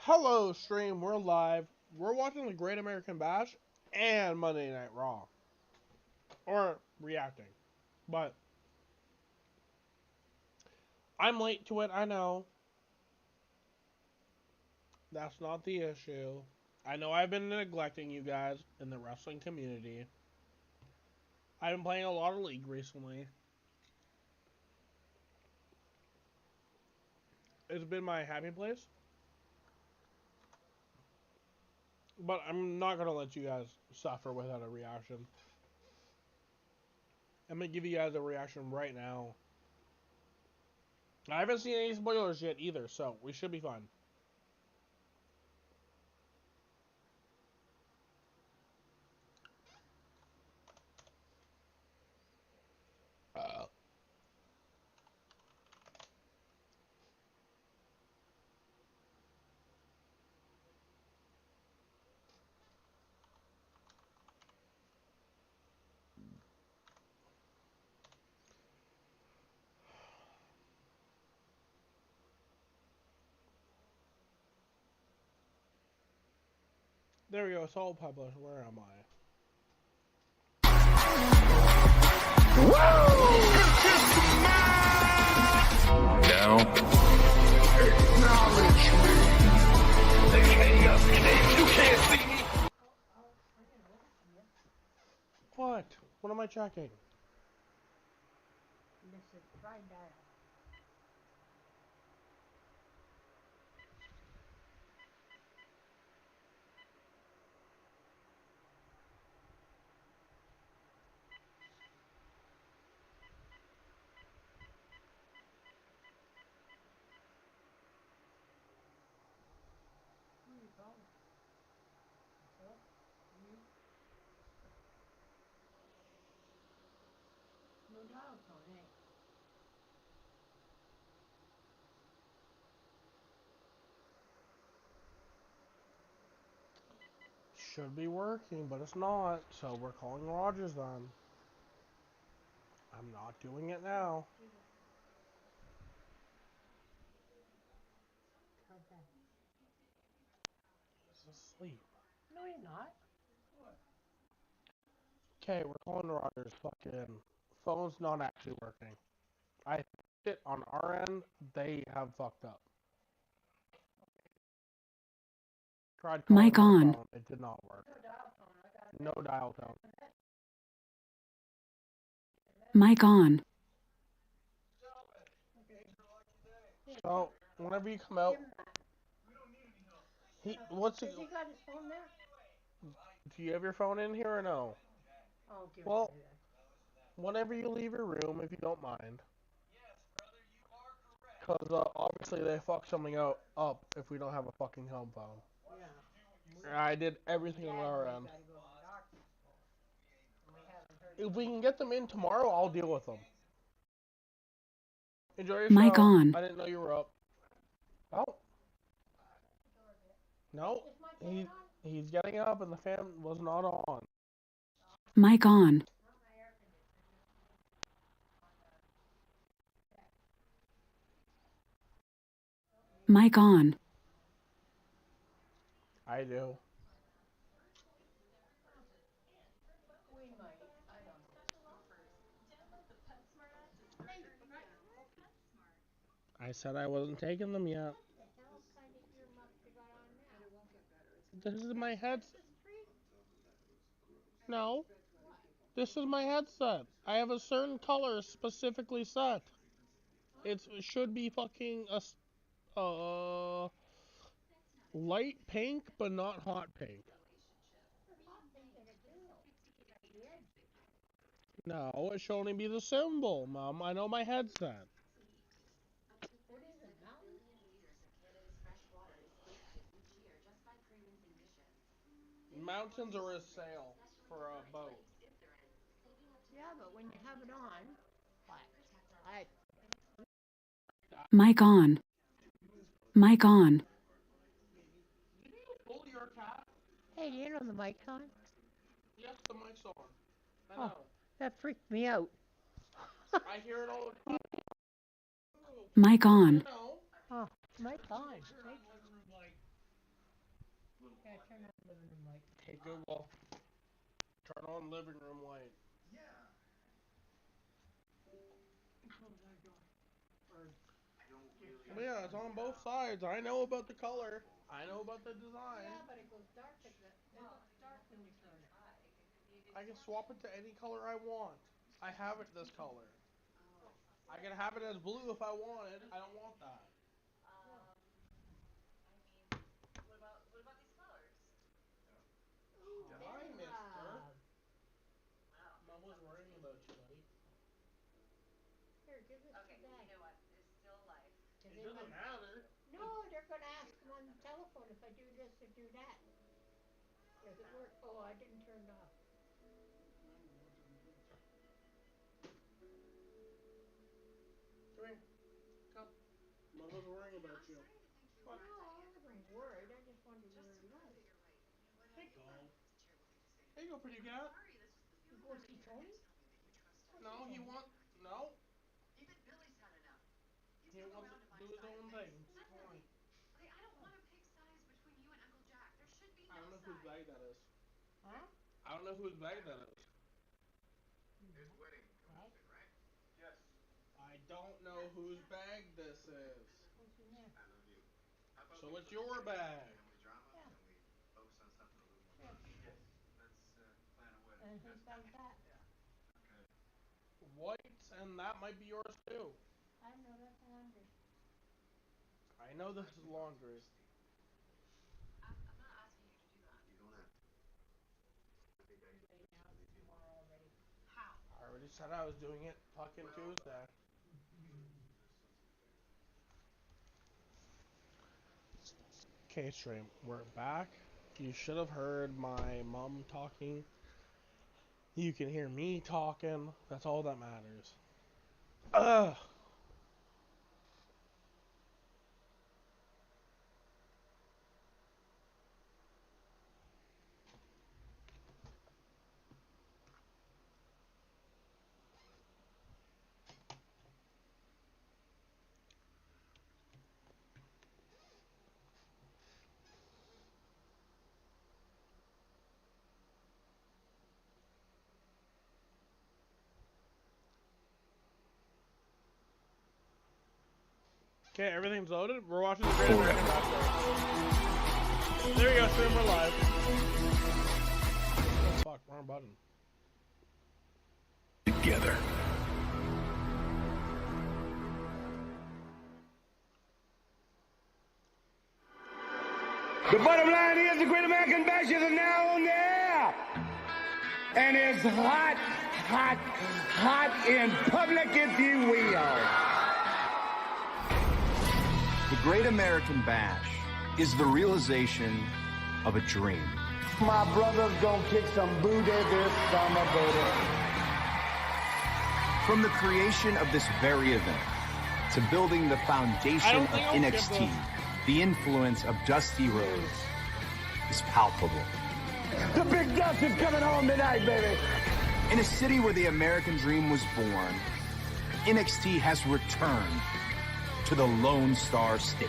Hello, stream. We're live. We're watching the Great American Bash and Monday Night Raw. Or reacting. But I'm late to it, I know. That's not the issue. I know I've been neglecting you guys in the wrestling community. I've been playing a lot of League recently. It's been my happy place. But I'm not going to let you guys suffer without a reaction. I'm going to give you guys a reaction right now. I haven't seen any spoilers yet either, so we should be fine. There we go, it's all published. Where am I? Now, acknowledge me. You can't see me. What? What am I checking? This is try dial. Who are you calling? Myself? You? No dial tone, eh? Should be working, but it's not, so we're calling Rogers then. I'm not doing it now. Okay. He's asleep. No, you're not. Okay, we're calling Rogers. Fucking phone's not actually working. I fixed it on our end. They have fucked up. Tried calling Mic my on. phone. It did not work. No dial tone. Mic on. So whenever you come out, what's it? Has he got his phone there? Do you have your phone in here or no? Oh, give Well, it to me whenever you leave your room, if you don't mind. Because obviously they fuck something up if we don't have a fucking home phone. then. Yeah. I did everything on our end. Gotta go to the doctor. And we haven't heard. If we can get them in tomorrow, I'll deal with them. Enjoy your Mic show. on. I didn't know you were up. Oh. No. He's getting up and the fan was not on. Mic on. Mic on. I do. We might. I don't know. I said I wasn't taking them yet. What the hell kind of earmuffs you got on now? This is my headset. No. This is my headset. I have a certain color specifically set. It should be fucking a light pink, but not hot pink. No, it should only be the symbol, Mom. I know my headset. What is it, mountain? Mountains are a sail for a boat. Yeah, but when you have it on, what? Mic on. Mic on. Your cat? Hey, do you know the mic's on? Yes, the mic's on. I Oh. know. That freaked me out. I hear it all the time. Mic on. I know. Oh, mic on. Google. Turn on living room light. Yeah, it's on both sides. I know about the color. I know about the design. Yeah, but it goes dark at the, it looks dark when you turn it. I can swap it to any color I want. I have it this color. I can have it as blue if I wanted. I don't want that. Ooh, Hi, Billy mister. Bob. Mom was worrying about you, buddy. Here, give this to Dad. It doesn't matter. No, they're gonna ask him on the telephone if I do this or do that. Does it work? Oh, I didn't turn it off. Come here. Come. Mom was worrying about you. No, I wasn't worried. I just wondered where he was. Hey, go. There you go, pretty cat. You go see Tony? No, he wants. No. He wants to do his own thing. It's fine. I don't know whose bag that is. Huh? I don't know whose bag that is. I don't know whose bag this is. What's in there? So it's your bag. Yeah. And whose bag's that? White, and that might be yours too. I know that's laundry. I know this is laundry. I already said I was doing it fucking Tuesday. Okay, Stream, we're back. You should have heard my mom talking. You can hear me talking. That's all that matters. Ugh. Okay, everything's loaded. We're watching the Great American Bash. There you go, Stream, we're live. Oh, fuck, wrong button. Together. The bottom line is the Great American Bash is now on the air. And it's hot, hot, hot in public, if you will. The Great American Bash is the realization of a dream. My brother's gonna kick some booty this summer, baby. From the creation of this very event to building the foundation of NXT, the influence of Dusty Rhodes is palpable. The big dust is coming home tonight, baby. In a city where the American dream was born, NXT has returned to the Lone Star State.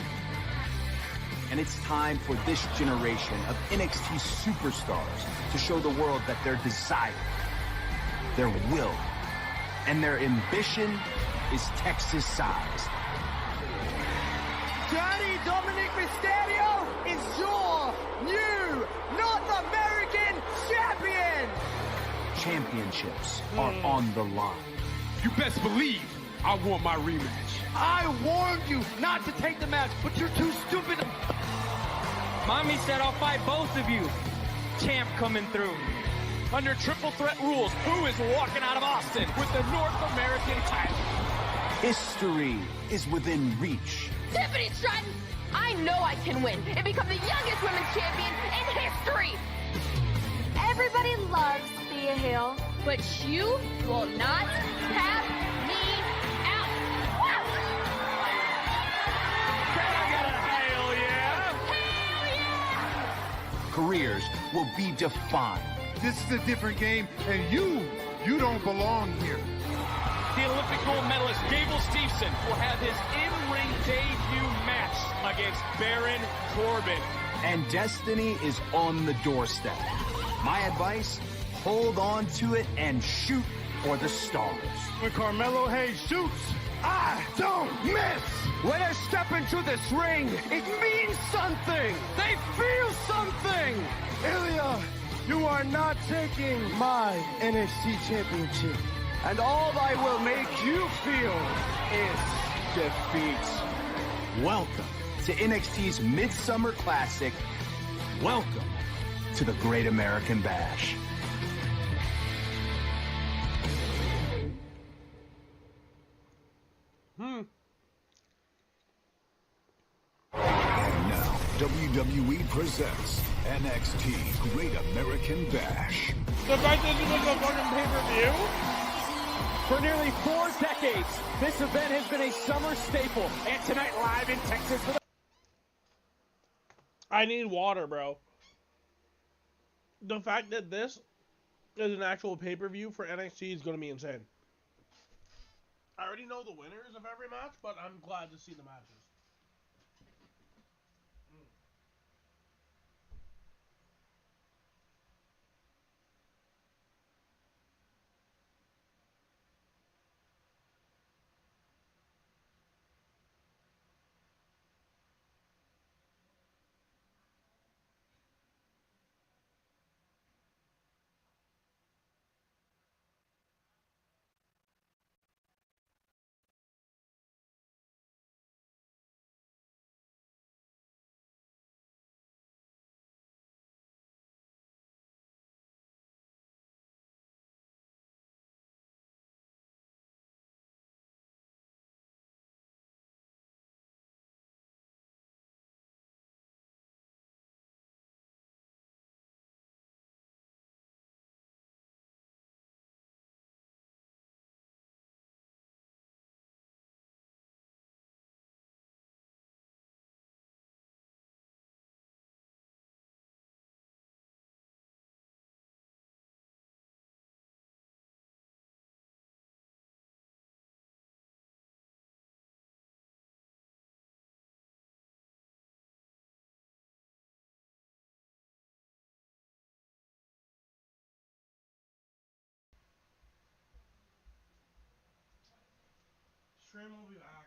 And it's time for this generation of NXT superstars to show the world that their desire, their will, and their ambition is Texas-sized. Johnny Dominic Mysterio is your new North American champion. Championships are on the line. You best believe I want my rematch. I warned you not to take the match, but you're too stupid. Mommy said I'll fight both of you. Champ coming through. Under triple threat rules, who is walking out of Austin with the North American title? History is within reach. Tiffany Stratton, I know I can win and become the youngest women's champion in history. Everybody loves Thea Hill, but you will not have me out. Can I get a hell yeah? Hell yeah! Careers will be defined. This is a different game, and you don't belong here. The Olympic gold medalist Gable Steveson will have his in-ring debut match against Baron Corbin. And destiny is on the doorstep. My advice, hold on to it and shoot for the stars. When Carmelo Hayes shoots, I don't miss. When I step into this ring, it means something. They feel something. Ilya, you are not taking my NXT championship. And all I will make you feel is defeat. Welcome to NXT's Midsummer Classic. Welcome to the Great American Bash. And now, WWE presents NXT Great American Bash. The fact that it was a fucking pay-per-view? For nearly 4 decades, this event has been a summer staple. And tonight, live in Texas. I need water, bro. The fact that this is an actual pay-per-view for NXT is going to be insane. I already know the winners of every match, but I'm glad to see the matches. Stream will be back.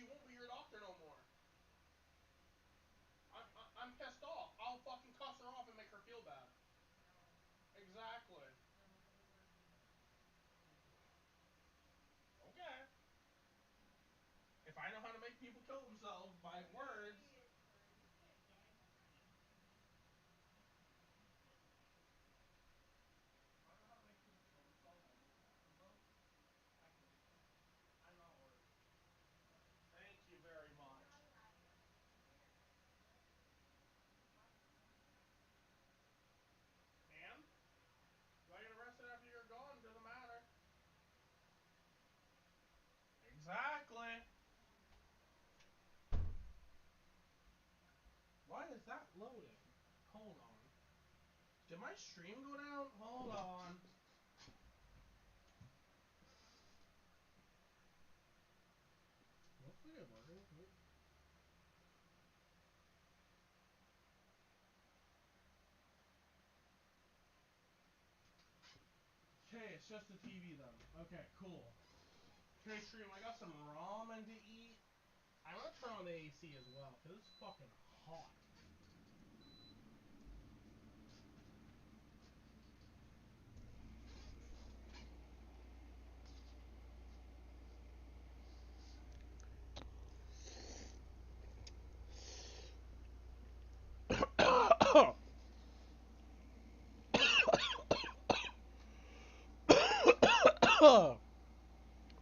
she won't be your doctor no more. I'm pissed off. I'll fucking cuss her off and make her feel bad. Exactly. Okay. If I know how to make people kill themselves by words. Thank you very much. And? Do I get arrested after you're gone? Doesn't matter. Exactly. Why is that loading? Hold on. Did my stream go down? Hold on. Hopefully it working. Okay, it's just the TV then. Okay, cool. Okay, stream, I got some ramen to eat. I'm gonna turn on the AC as well, because it's fucking hot.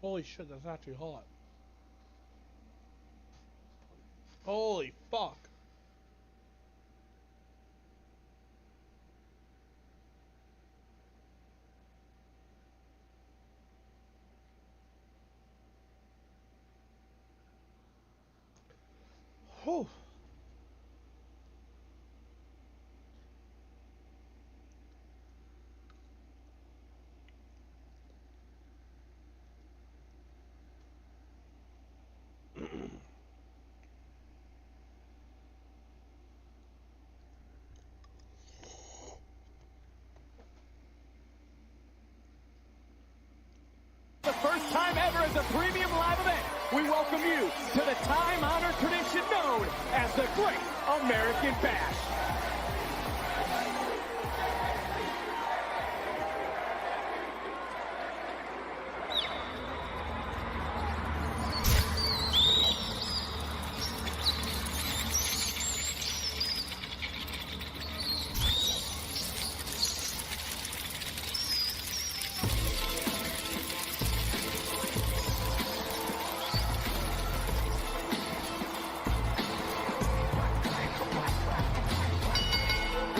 Holy shit, that's actually hot. Holy fuck. Whew. The first time ever as a premium live event, we welcome you to the time-honored tradition known as the Great American Bash.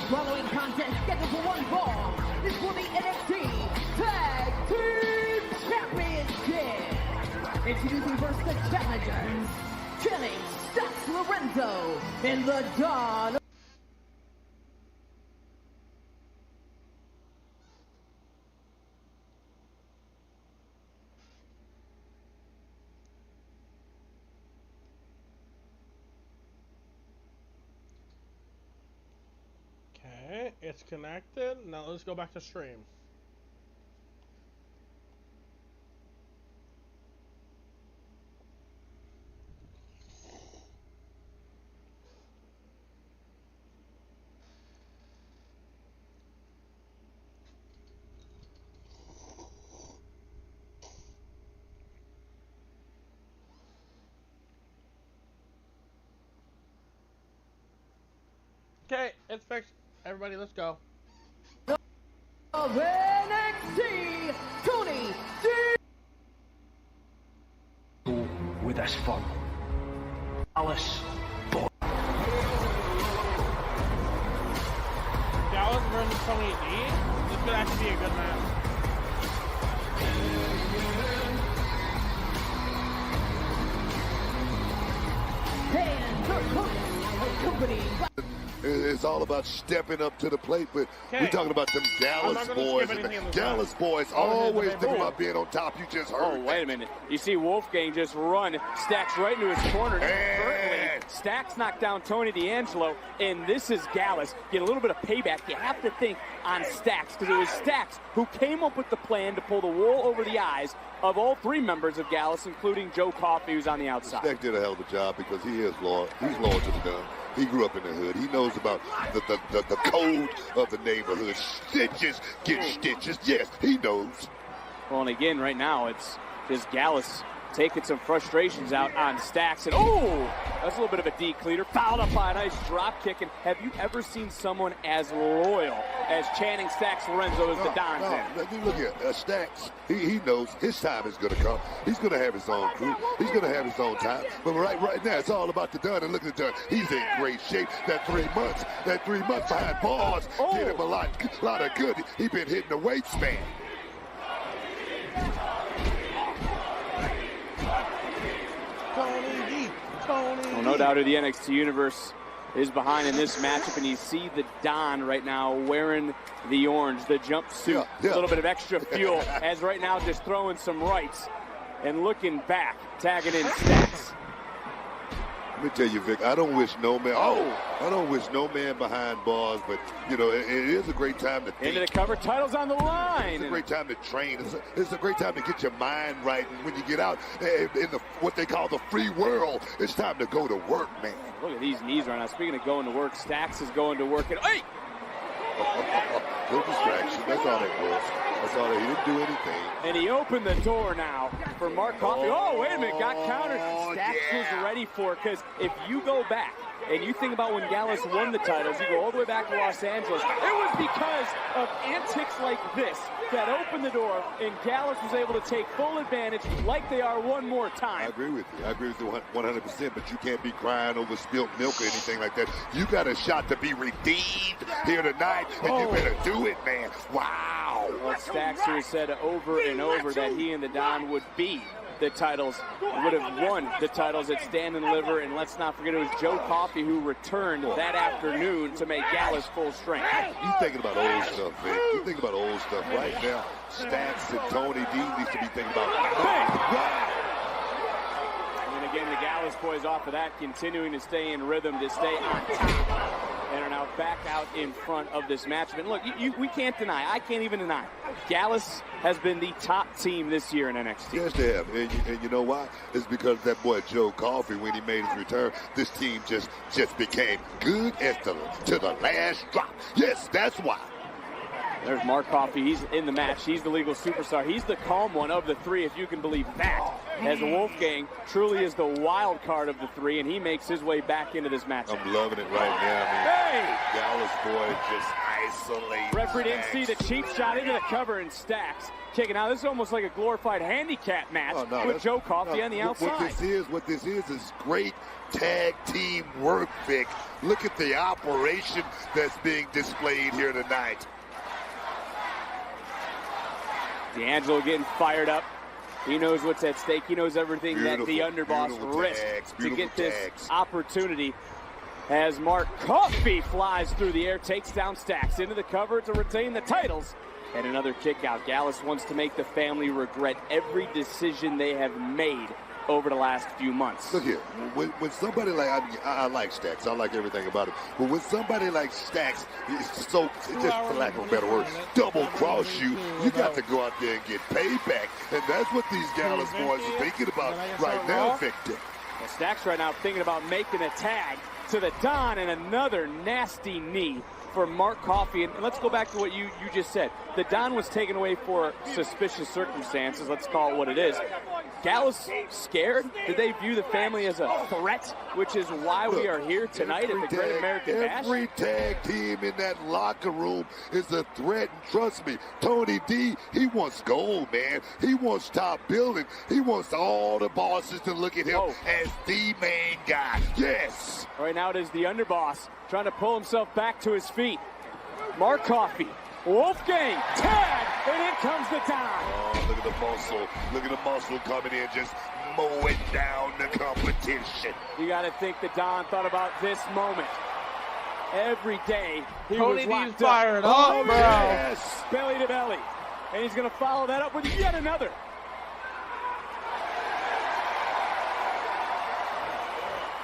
Following contest scheduled for one fall is for the NXT Tag Team Championship. Introducing first the challengers, Kenny Stacks Lorenzo in the dawn. Okay, it's connected. Now let's go back to stream. Okay, it's fixed. Everybody, let's go. Of NXT, Tony D. With us fun. Alice. Dallas versus Tony D. This could actually be a good match. And the company. It's all about stepping up to the plate, but we're talking about them Dallas boys. And the Dallas boys always think about being on top. You just heard. Oh, wait a minute. You see Wolfgang just run, stacks right into his corner. And Stacks knocked down Tony D'Angelo, and this is Gallus. Get a little bit of payback. You have to think on Stacks, because it was Stacks who came up with the plan to pull the wool over the eyes of all three members of Gallus, including Joe Coffey, who's on the outside. Stacks did a hell of a job because he is loyal. He's loyal to the gun. He grew up in the hood. He knows about the code of the neighborhood. Stitches get stitches. Yes, he knows. Well, and again, right now, it's just Gallus taking some frustrations out on Stacks. And, oh, that's a little bit of a decleater. Fouled up by a nice drop kick. And have you ever seen someone as loyal as Channing Stacks Lorenzo as the Don's in? Look here, Stacks, he knows his time is going to come. He's going to have his own crew. He's going to have his own time. But right now, it's all about the Don. And look at the Don. He's in great shape. That 3 months behind bars did him a lot of good. He's been hitting the weights, man. Well, no doubt who the NXT Universe is behind in this matchup, and you see the Don right now wearing the orange, the jumpsuit, a little bit of extra fuel, as right now just throwing some rights and looking back, tagging in Stacks. Let me tell you, Vic, I don't wish no man. I don't wish no man behind bars, but you know it is a great time to think. Into the cover, titles on the line. It's a great time to train. It's a great time to get your mind right. And when you get out in what they call the free world, it's time to go to work, man. Look at these knees right now. Speaking of going to work, Stacks is going to work. And hey, no distraction. That's all that was. That's all that. He didn't do anything. And he opened the door now for Mark Coffey. Oh, wait a minute. Got countered. Stacks was ready for it, because if you go back and you think about when Gallus won the titles, you go all the way back to Los Angeles, it was because of antics like this that opened the door, and Gallus was able to take full advantage like they are one more time. I agree with you. I agree with you 100%, but you can't be crying over spilt milk or anything like that. You got a shot to be redeemed here tonight, and you better do it, man. Wow. Well, Stacks here said over and over that he and the Don would be the titles, would have won the titles at Stand and Deliver, and let's not forget it was Joe Coffey who returned that afternoon to make Gallus full strength. You thinking about old stuff, Vic. You think about old stuff right now. Stacks and Tony D needs to be thinking about And again, the Gallus boys off of that, continuing to stay in rhythm, to stay on top, and are now back out in front of this matchup. And look, we can't deny, I can't even deny, Gallus has been the top team this year in NXT. Yes, they have. And you know why? It's because of that boy Joe Coffey, when he made his return, this team just became good to the last drop. Yes, that's why. There's Mark Coffey. He's in the match. He's the legal superstar. He's the calm one of the three, if you can believe that. As Wolfgang truly is the wild card of the three, and he makes his way back into this match. I'm loving it right now. Hey! Gallus boy just isolates. Referee didn't see the cheap shot into the cover, and Stacks kicking out. This is almost like a glorified handicap match with Joe Coffey on the outside. What this is great tag team work, Vic. Look at the operation that's being displayed here tonight. D'Angelo getting fired up. He knows what's at stake. He knows everything that the underboss risked to get this opportunity. As Mark Coffey flies through the air, takes down Stacks into the cover to retain the titles. And another kick out. Gallus wants to make the family regret every decision they have made over the last few months. Look here, when somebody like, I like Stacks, I like everything about him, but when somebody like Stacks, just for lack of a better word, double cross you, you got to go out there and get payback, and that's what these Gallus boys are thinking about right now, Victor. Well, Stacks right now thinking about making a tag to the Don, and another nasty knee for Mark Coffey. And let's go back to what you just said. The Don was taken away for suspicious circumstances. Let's call it what it is. Gallus scared? Did they view the family as a threat? Which is why we are here tonight at the Great American Bash. Every tag team in that locker room is a threat. And trust me, Tony D, he wants gold, man. He wants top billing. He wants all the bosses to look at him as the main guy. Yes. Right now it is the underboss trying to pull himself back to his feet. Mark Coffey, Wolfgang, tag, and in comes the Don. Oh, look at the muscle. Look at the muscle coming in, just mowing down the competition. You got to think the Don thought about this moment. Every day he was locked up. Fired up, bro. Yes. Belly to belly. And he's going to follow that up with yet another.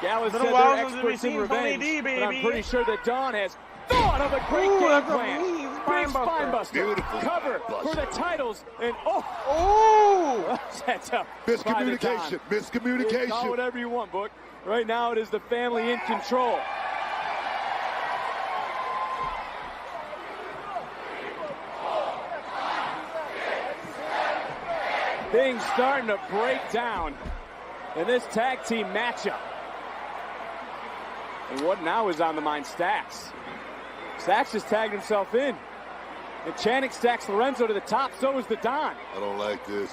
Gallus Been said a while they're since we've experts in seen revenge, Tony D, but I'm baby. pretty sure that Dawn has thought of a great Ooh, game that's a plan. mean Big spine spine buster. buster. Beautiful Cover buster. for the titles. And Oh! That's up. Miscommunication. Call Miscommunication. whatever you want, Book. Right now it is the family in control. Things starting to break down in this tag team matchup. And what now is on the mind? Stacks. Stacks just tagged himself in. And Channing stacks Lorenzo to the top, so is the Don. I don't like this.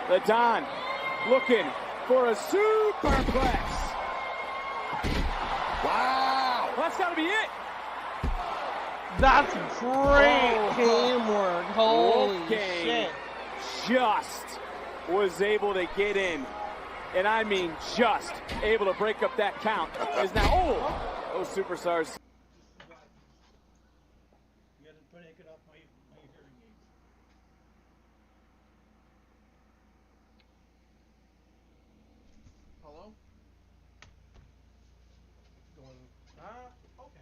The Don looking for a superplex. Wow. Well, that's got to be it. That's great teamwork. Holy Wolfgang shit. just was able to get in. And I mean just able to break up that count. Is now, those superstars. Hello? Okay.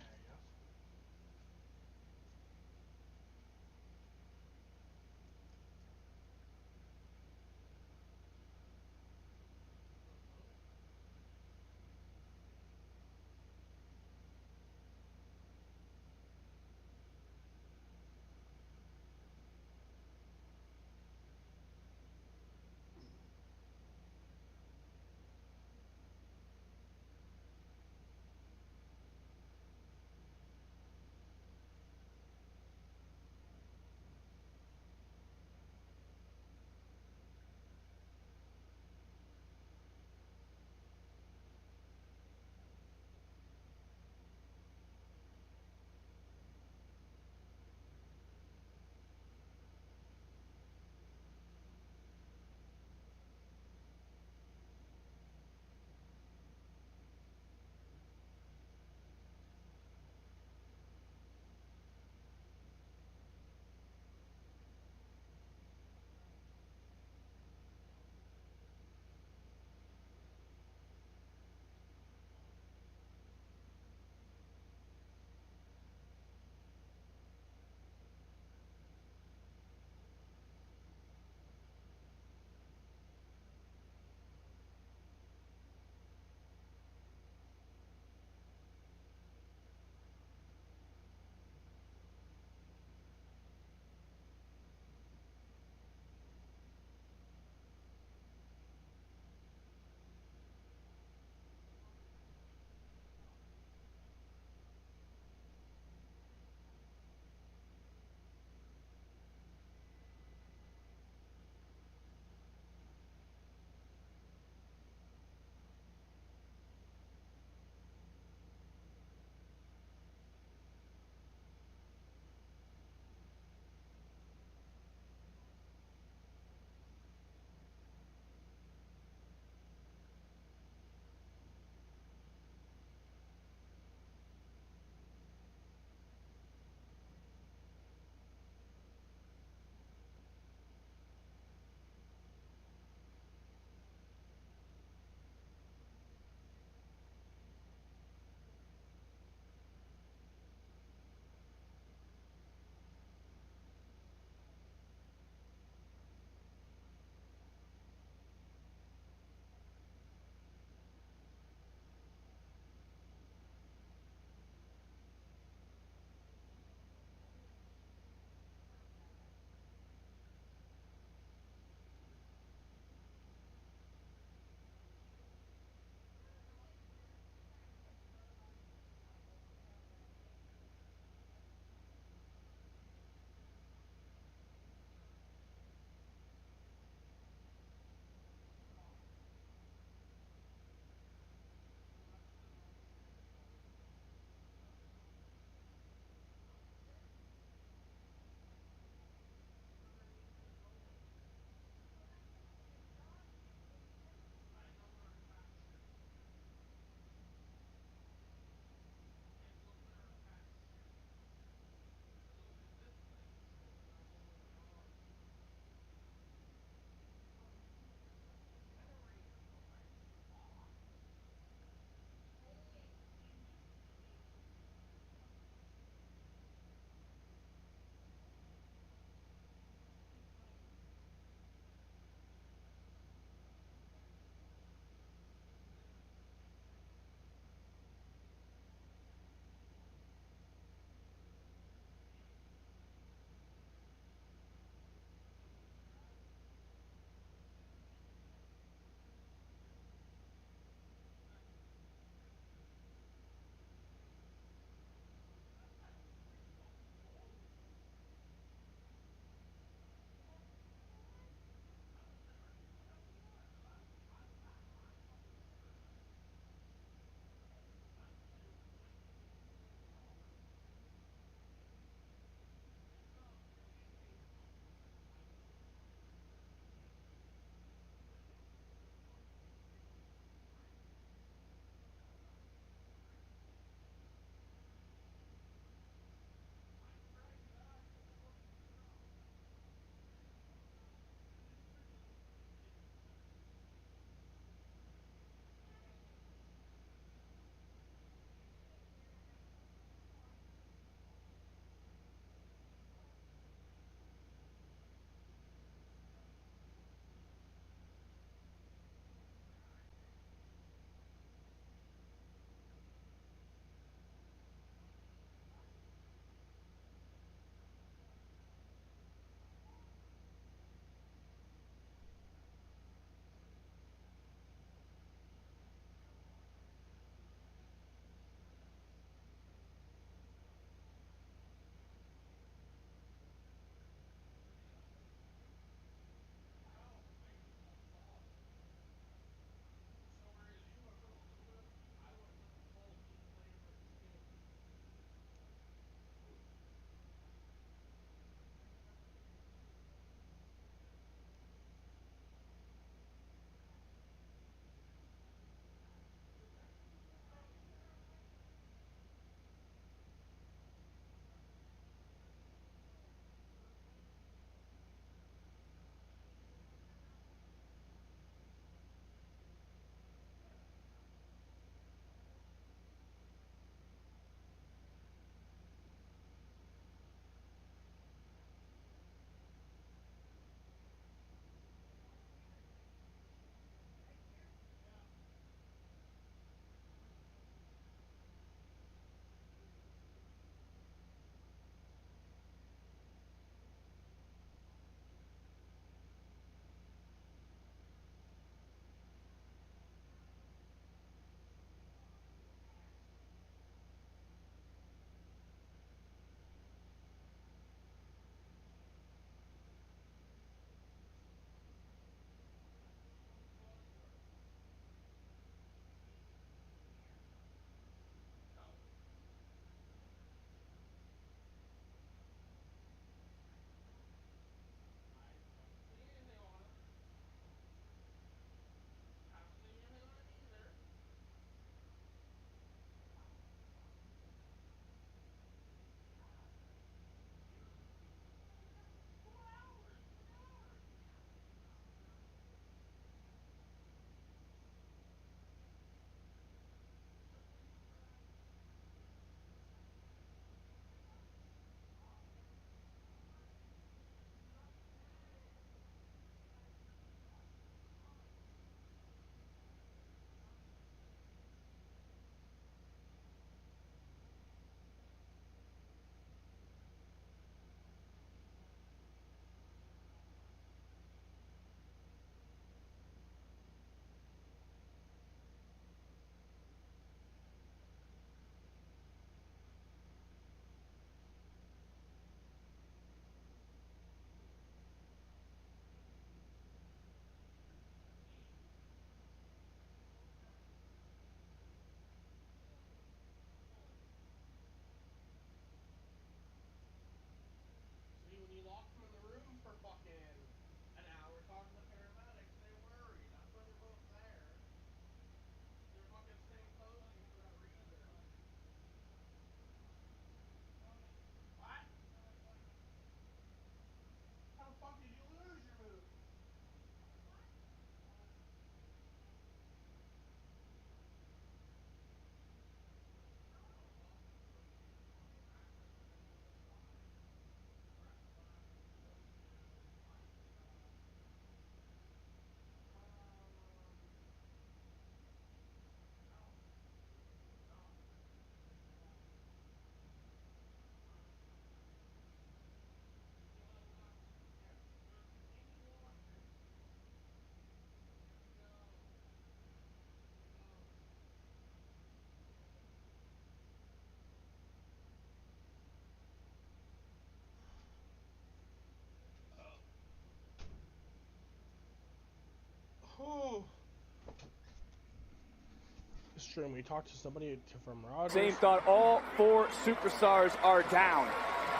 restroom. We talked to somebody from Rogers. Same thought. All 4 superstars are down.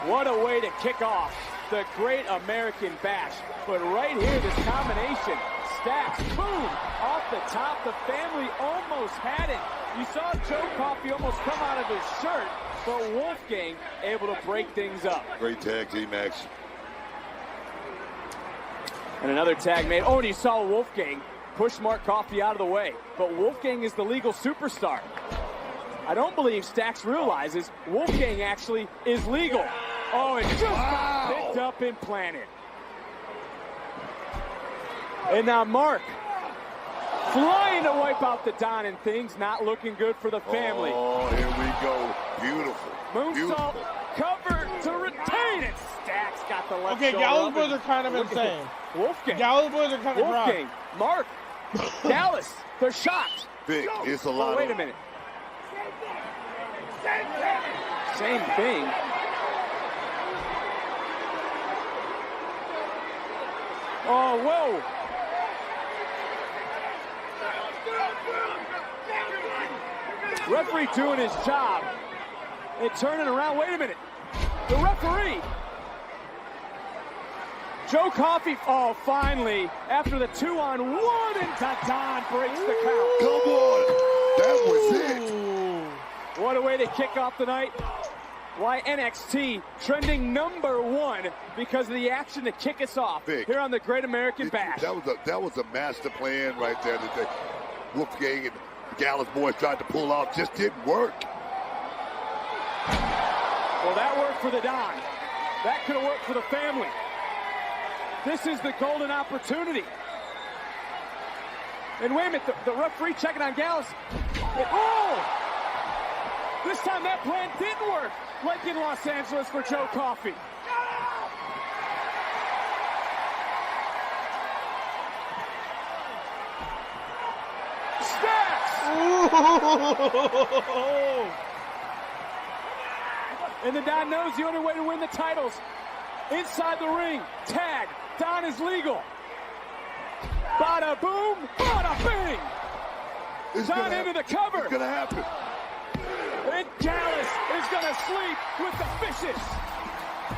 What a way to kick off the Great American Bash. But right here, this combination. Stacks, boom, off the top. The family almost had it. You saw Joe Coffey almost come out of his shirt, but Wolfgang able to break things up. Great tag team action. And another tag made. Oh, and you saw Wolfgang push Mark Coffey out of the way. But Wolfgang is the legal superstar. I don't believe Stacks realizes Wolfgang actually is legal. Oh, it just got picked up and planted. And now Mark flying to wipe out the Don, and things not looking good for the family. Oh, here we go. Beautiful. Moonsault cover to retain it. Stacks got the left Okay, shoulder Gallus up boys are kind of insane. Wolfgang. Gallus boys are kind of rough. Wolfgang. Mark. Gallus. They're shocked. Vic, it's a lot. Wait a minute. Same thing. Oh, whoa. Referee doing his job. And turning around. Wait a minute. The referee. Joe Coffey. Oh, finally. After the 2-on-1, and Don breaks the count. Come on. That was it. What a way to kick off the night. Why NXT trending #1 because of the action to kick us off Vic, here on the Great American Bash. That was a master plan right there that Wolfgang and Gallus boys tried to pull off. Just didn't work. Well, that worked for the Don. That could have worked for the family. This is the golden opportunity. And wait a minute, the referee checking on Gallus. Oh! This time that plan didn't work, like in Los Angeles for Joe Coffey. Stacks! And the Don knows the only way to win the titles. Inside the ring, tag, Don is legal. Bada boom, bada bing! Don into the cover. It's gonna happen. And Gallus is gonna sleep with the fishes.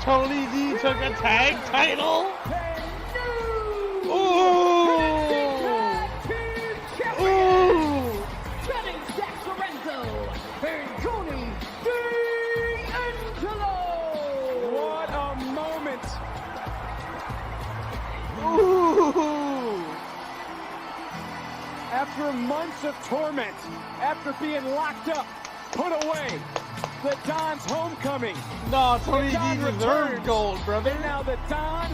Tony D took a tag title. Ooh. Ooh. Betting Zach Lorenzo and Tony D'Angelo. What a moment. Ooh. After months of torment, after being locked up, put away, the Don's homecoming. No, Tony D returns. deserved gold, brother. And now the Don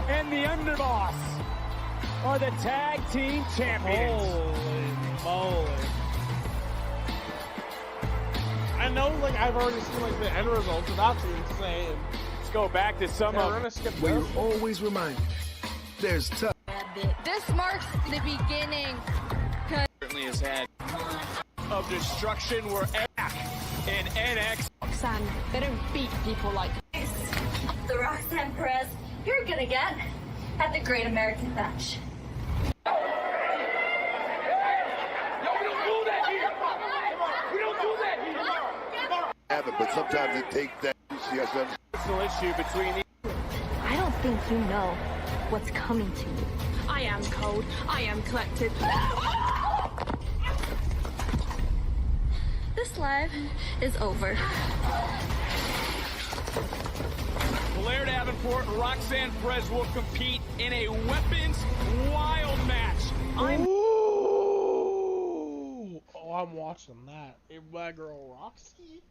and the Underboss are the tag team champions. Holy moly. I know, like, I've already seen, like, the end results, but that's insane. Let's go back to some We're of gonna skip We're this. always reminded there's tough. This marks the beginning. certainly has had of destruction. We're back in NXT. Roxanne better beat people like this. The Roxanne Perez you're gonna get at the Great American Bash. But sometimes it takes that. Personal issue between the. I don't think you know what's coming to you. I am cold. I am collected. This live is over. Blair Davenport, Roxanne Perez will compete in a weapons wild match. Ooh. Oh, I'm watching that. My girl Roxy.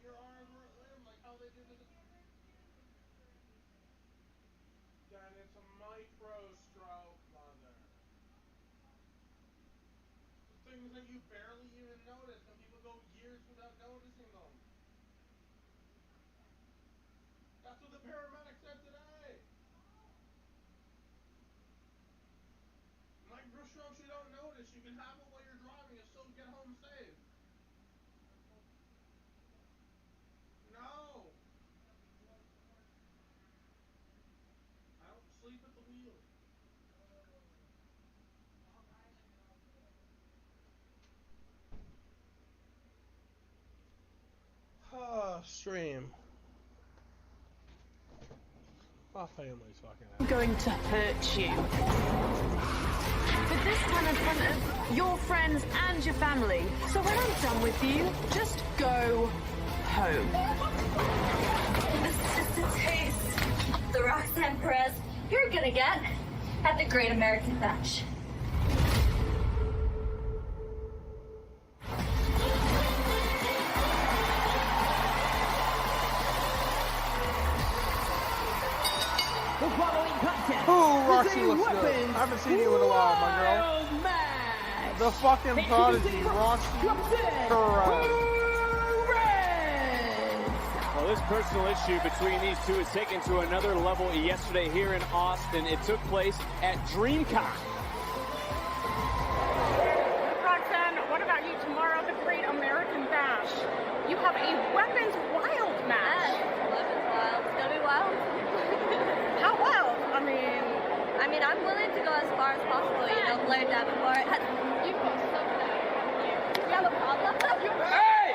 your arms were limb, like how they did it. Then it's a micro stroke, mother. Things that you barely even notice, and people go years without noticing them. That's what the paramedic said today. Micro strokes you don't notice. You can have it while you're driving and still get home safe. No. I don't sleep at the wheel. Stream. My family's fucking out. I'm going to hurt you. But this time in front of your friends and your family. So when I'm done with you, just go home. This is just a taste of the Roxanne Perez you're gonna get at the Great American Bash. The following contest. Oh, Roxy, is a looks good. weapons I haven't seen you in a while, my girl. wild match. The fucking prodigy, Roxy Perez. Well, this personal issue between these two is taken to another level yesterday here in Austin. It took place at DreamCon. Roxanne, what about you tomorrow at the Great American Bash? You have a Weapons Wild match. Yes, Weapons Wild. It's gonna be wild. How wild? I mean, I'm willing to go as far as possible. You know, Blair Davenport. You go so bad. You have a problem? Hey!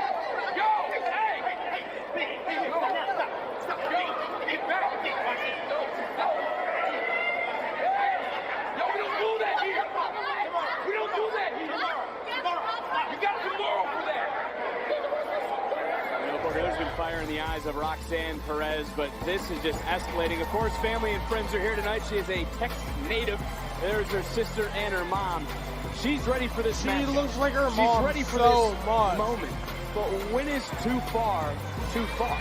Yo! Hey! Hey! Stop! Get back! Yo, we don't do that here! We don't do that here! You got tomorrow for that! There's been fire in the eyes of Roxanne Perez, but this is just escalating. Of course, family and friends are here tonight. She is a Texas native. There's her sister and her mom. She's ready for this match. She looks like her mom. She's ready for so this much. moment. But when is too far, too far?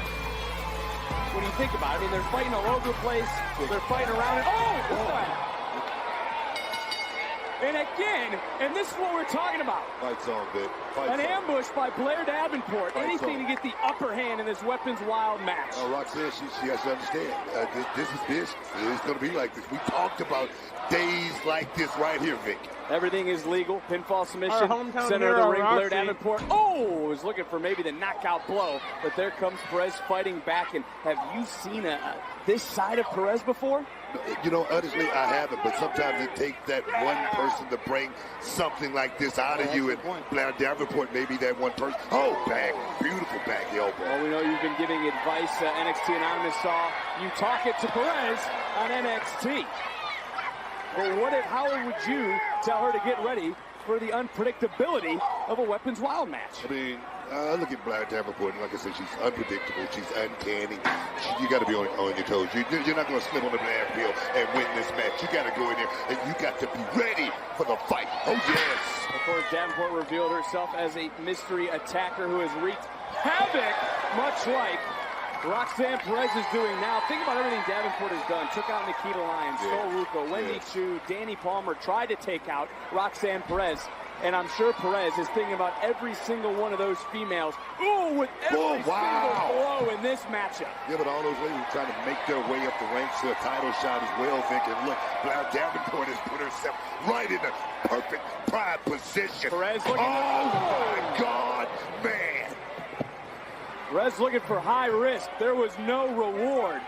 When you think about it, I mean, they're fighting all over the place. They're fighting around it. Oh! And again, and this is what we're talking about. Fights on, Vic. An ambush by Blair Davenport. Anything to get the upper hand in this Weapons Wild match. Roxanne, she has to understand. This is going to be like this. We talked about days like this right here, Vic. Everything is legal. Pinfall submission. Center hero, of the ring, Roxy. Blair Davenport. Oh, was looking for maybe the knockout blow. But there comes Perez fighting back. And have you seen this side of Perez before? You know, honestly, I haven't. But sometimes it takes that one person to bring something like this out of you. And Blair Davenport may be that one person. Oh, back. Beautiful back elbow. Well, we know you've been giving advice. NXT Anonymous saw you talk it to Perez on NXT. But how would you tell her to get ready for the unpredictability of a Weapons Wild match? I mean, look at Blair Davenport. Like I said, she's unpredictable. She's uncanny. You got to be on your toes. You're not going to slip on the Blair field and win this match. You got to go in there and you got to be ready for the fight. Oh, yes. Of course, Davenport revealed herself as a mystery attacker who has wreaked havoc, much like Roxanne Perez is doing now. Think about everything Davenport has done. Took out Nikita Lyons, Sol Ruco, Wendy Chu, Danny Palmer, tried to take out Roxanne Perez. And I'm sure Perez is thinking about every single one of those females. Ooh, with every single blow in this matchup. Yeah, but all those ladies trying to make their way up the ranks to a title shot as well, Vic. And look, Blair Davenport has put herself right in the perfect prime position. Perez looking my God, man. Perez looking for high risk. There was no reward.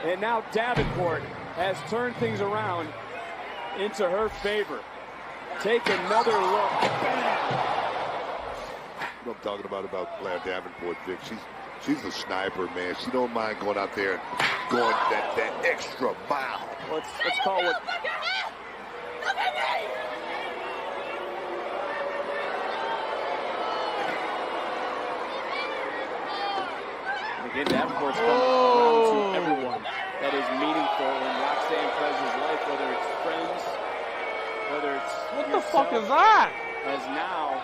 And now Davenport has turned things around into her favor. Take another look. What I'm talking about Blair Davenport, Vic. She's a sniper, man. She don't mind going out there and going that extra mile. Let's call it. Again, Davenport's come around to everyone that is meaningful in Roxanne Perez's life, whether it's friends, whether it's what the fuck is that? As now,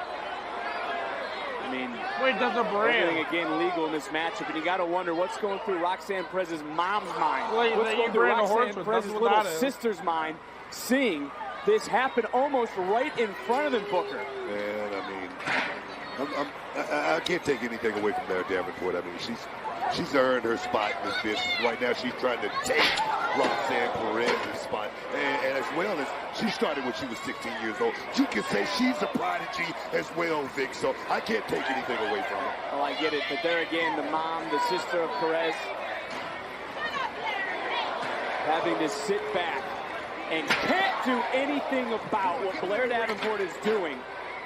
I mean, Wait, that's a brand. Everything again legal in this matchup, and you got to wonder what's going through Roxanne Perez's mom's mind. Wait, what's going through Roxanne Perez's little sister's mind, seeing this happen almost right in front of them, Booker. Man, I mean, I can't take anything away from Blair Davenport. I mean, she's earned her spot in this business. Right now, she's trying to take Roxanne Perez's spot. And as well as she started when she was 16 years old, you can say she's a prodigy as well, Vic. So I can't take anything away from her. Oh, I get it. But there again, the mom, the sister of Perez, having to sit back and can't do anything about what Blair Davenport is doing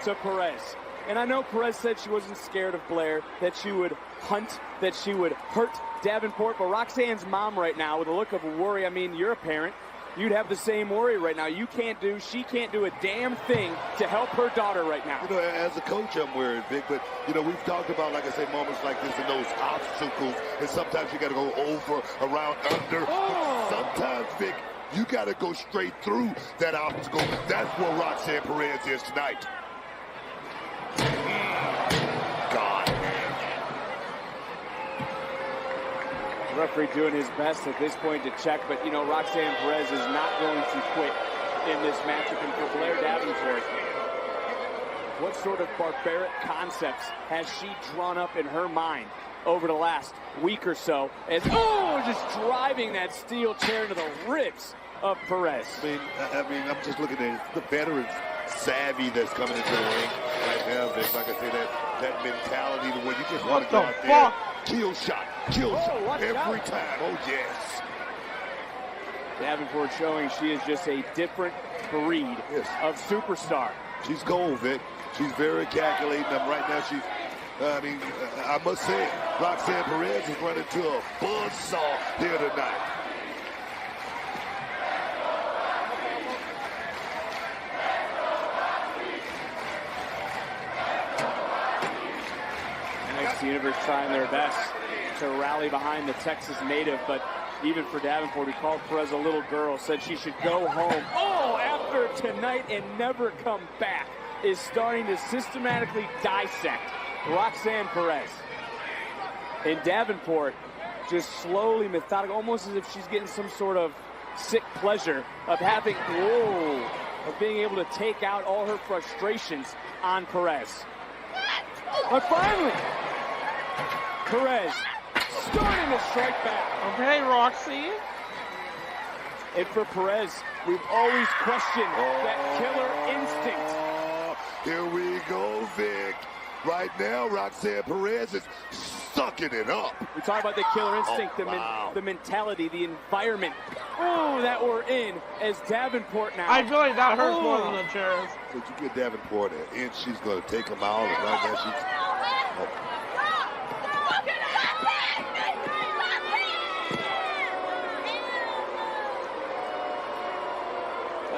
to Perez. And I know Perez said she wasn't scared of Blair, that she would hunt, that she would hurt Davenport. But Roxanne's mom right now with a look of worry, I mean, you're a parent. You'd have the same worry right now. She can't do a damn thing to help her daughter right now. You know, as a coach, I'm worried, Vic. But, you know, we've talked about, like I say, moments like this and those obstacles. And sometimes you got to go over, around, under. Oh. Sometimes, Vic, you got to go straight through that obstacle. That's where Roxanne Perez is tonight. God. The referee doing his best at this point to check, but, you know, Roxanne Perez is not going to quit in this matchup. And for Blair Davenport, what sort of barbaric concepts has she drawn up in her mind over the last week or so? As, just driving that steel chair into the ribs of Perez. I mean, I'm just looking at the veterans savvy that's coming into the ring right now. Vic. Like I say, that mentality, the way you just want to go out there, kill shot every time. Oh, yes. Davenport showing she is just a different breed of superstar. She's gold, Vic. She's very calculating. Right now, I must say, Roxanne Perez is running to a buzzsaw here tonight. NXT Universe trying their best to rally behind the Texas native, but even for Davenport, who called Perez a little girl, said she should go home. After tonight and never come back, is starting to systematically dissect Roxanne Perez. And Davenport just slowly, methodical, almost as if she's getting some sort of sick pleasure of having, of being able to take out all her frustrations on Perez. But finally, Perez starting to strike back. Okay, Roxy. And for Perez, we've always questioned that killer instinct. Here we go, Vic. Right now, Roxanne Perez is sucking it up. We talk about the killer instinct, the mentality, the environment that we're in as Davenport now. I feel like that hurts more than the chairs. But you get Davenport an inch, she's going to take him out. And right now, she's...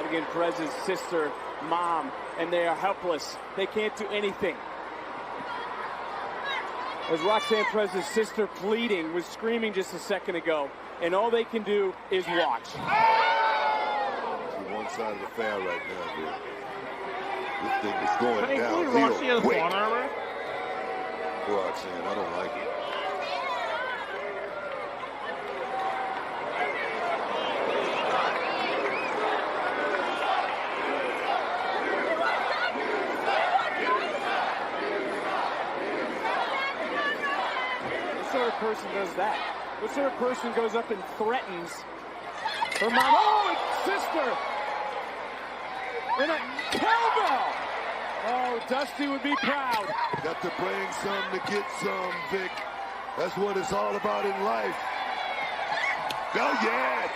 Again, Perez's sister, mom, and they are helpless. They can't do anything. As Roxanne Perez's sister pleading, was screaming just a second ago, and all they can do is watch. She's one side of the fan right now, dude. This thing is going down real quick. Roxanne, I don't like it. Person does that? What sort of person goes up and threatens her mom? Sister! And a cowbell! Dusty would be proud. Got to bring some to get some, Vic. That's what it's all about in life. Oh, yes!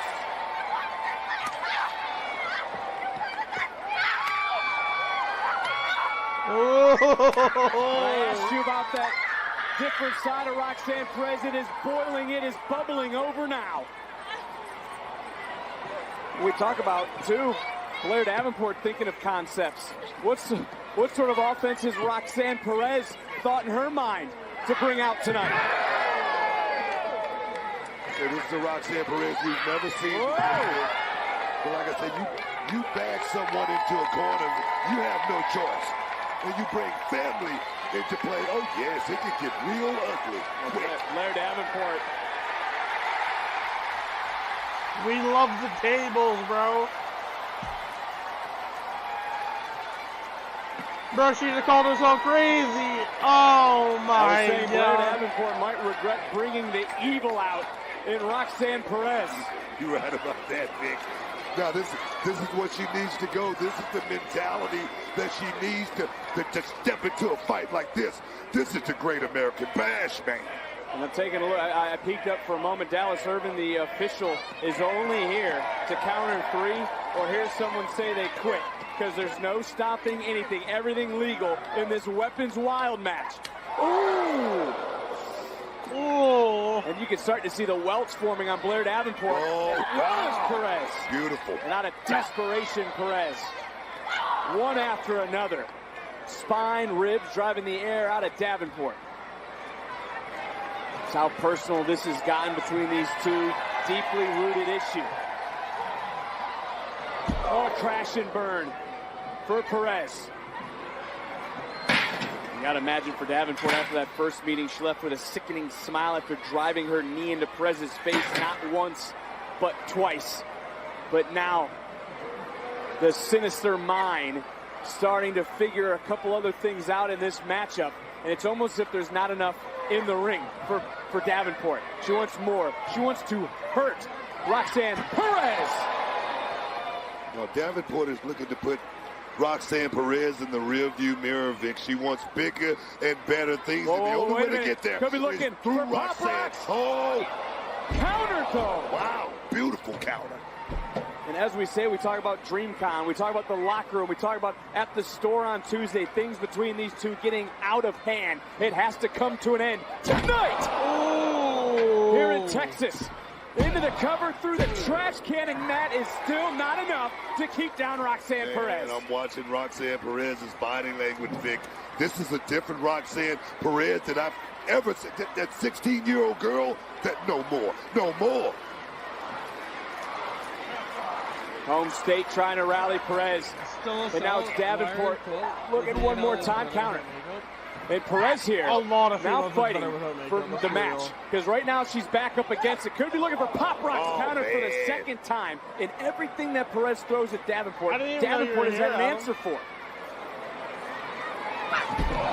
I asked you about that different side of Roxanne Perez. It is boiling. It is bubbling over now. We talk about, too, Blair Davenport thinking of concepts. What sort of offense has Roxanne Perez thought in her mind to bring out tonight? So this is the Roxanne Perez we've never seen before. But like I said, you back someone into a corner, you have no choice. and you bring family into play, oh yes, it can get real ugly. Blair Davenport. We love the tables, bro. Bro, she just called herself crazy. Oh my God. Blair Davenport might regret bringing the evil out in Roxanne Perez. You're right about that, Vic. Now, this is what she needs to go. This is the mentality that she needs to step into a fight like this. This is the Great American Bash, man. And I'm taking a look. I peeked up for a moment. Dallas Irvin, the official, is only here to counter 3 or hear someone say they quit, because there's no stopping anything. Everything legal in this weapons wild match. Ooh! Ooh. And you can start to see the welts forming on Blair Davenport. Oh, wow. Perez. Beautiful. And out of desperation, Perez. One after another. Spine, ribs, driving the air out of Davenport. That's how personal this has gotten between these two. Deeply rooted issue. Oh, crash and burn for Perez. You gotta imagine for Davenport after that first meeting, she left with a sickening smile after driving her knee into Perez's face, not once, but twice. But now, the sinister mind starting to figure a couple other things out in this matchup. And it's almost as if there's not enough in the ring for Davenport. She wants more. She wants to hurt Roxanne Perez. Now, Davenport is looking to put Roxanne Perez in the rearview mirror, Vic. She wants bigger and better things. Whoa, and the only way to get there could be looking is through for Roxanne. Oh! Counter though. Wow, beautiful counter. And as we say, we talk about DreamCon, we talk about the locker room, we talk about at the store on Tuesday, things between these two getting out of hand. It has to come to an end tonight. Ooh. Here in Texas. Into the cover, through the trash can, and that is still not enough to keep down Roxanne Perez. And I'm watching Roxanne Perez's body language, Vic. This is a different Roxanne Perez that I've ever seen. That 16-year-old girl, that no more. Home state trying to rally Perez. And now it's Davenport. Look at one more time counter. And Perez here now fighting for the match. Because right now she's back up against it. Could be looking for Pop Rock's counter for the second time. And everything that Perez throws at Davenport, Davenport has had an answer for.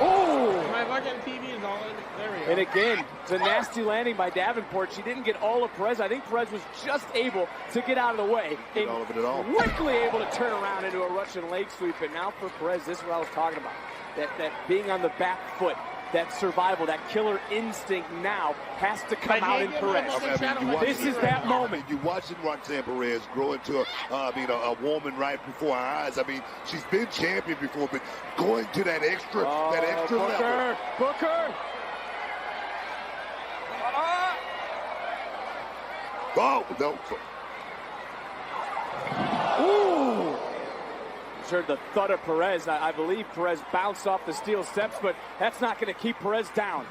Oh! My fucking TV is all in. There we go. And again, it's a nasty landing by Davenport. She didn't get all of Perez. I think Perez was just able to get out of the way. And all of it at all. Quickly able to turn around into a Russian leg sweep. And now for Perez, this is what I was talking about. That being on the back foot, that survival, that killer instinct now has to come out in Perez. This is that moment. You're watching Roxanne Perez grow into a woman right before our eyes. I mean, she's been champion before, but going to that extra level. Booker! Oh, no. Ooh! Heard the thud of Perez. I believe Perez bounced off the steel steps, but that's not going to keep Perez down.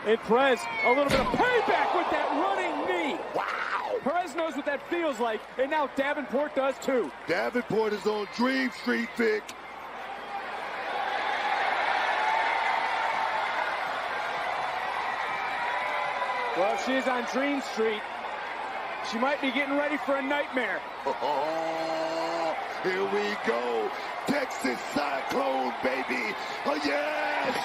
And Perez, a little bit of payback with that running knee. Wow! Perez knows what that feels like, and now Davenport does too. Davenport is on Dream Street, Vic. Well, she is on Dream Street. She might be getting ready for a nightmare. Oh, here we go. Texas Cyclone, baby. Oh, yes.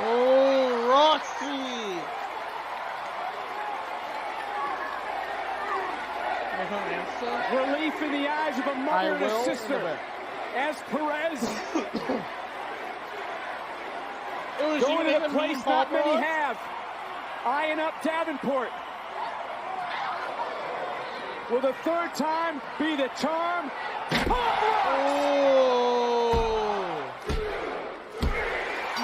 Oh, Roxy. Relief in the eyes of a mother and a sister. As Perez going to a place not many have. Eyeing up Davenport. Will the third time be the charm? Oh!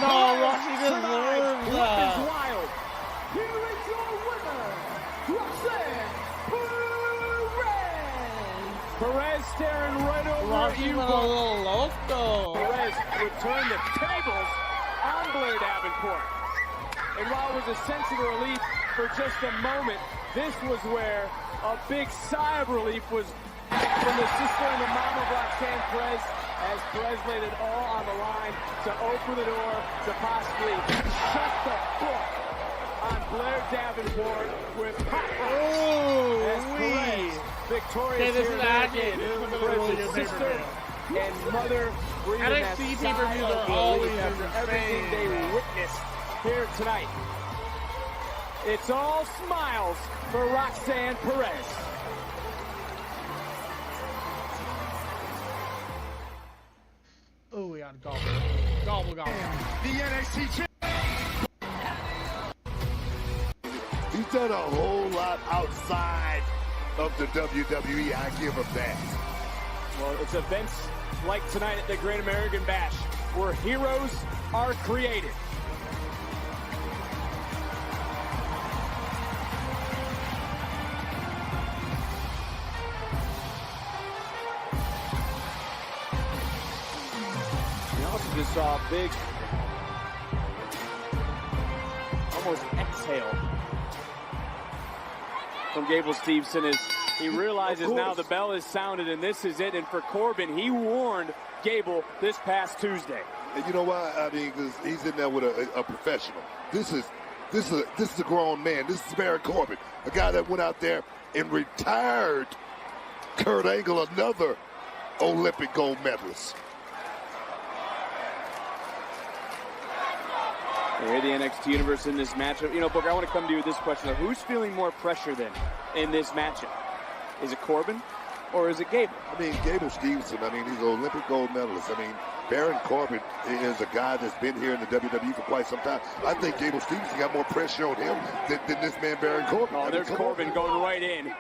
No, Roxy deserves that. Wild. Here is your winner, Roxanne Perez. Perez staring right over you. A little loco. Perez returned the tables on Blair Davenport. And while it was a sense of relief for just a moment, this was where a big sigh of relief was from the sister and the mom of Roxanne Perez as Perez laid it all on the line to open the door to possibly shut the book on Blair Davenport with hot as Perez victorious here again. Perez's sister and mother breathing that NXT sigh pay-per-views of are always relief after everything they witnessed here tonight. It's all smiles for Roxanne Perez. Oh, we got gobble. Gobble, gobble. The NXT champ. He's done a whole lot outside of the WWE. I give him that. Well, it's events like tonight at the Great American Bash where heroes are created. We also just saw a big, almost exhale from Gable Steveson as he realizes now the bell is sounded and this is it. And for Corbin, he warned Gable this past Tuesday. And you know why? I mean, because he's in there with a professional. This is a grown man. This is Baron Corbin, a guy that went out there and retired Kurt Angle, another Olympic gold medalist. Here the NXT Universe in this matchup. You know, Booker, I want to come to you with this question. Who's feeling more pressure then in this matchup? Is it Corbin or is it Gable? I mean, Gable Steveson, I mean, he's an Olympic gold medalist. I mean, Baron Corbin is a guy that's been here in the WWE for quite some time. I think Gable Steveson got more pressure on him than this man, Baron Corbin. Oh, there's Corbin going right in.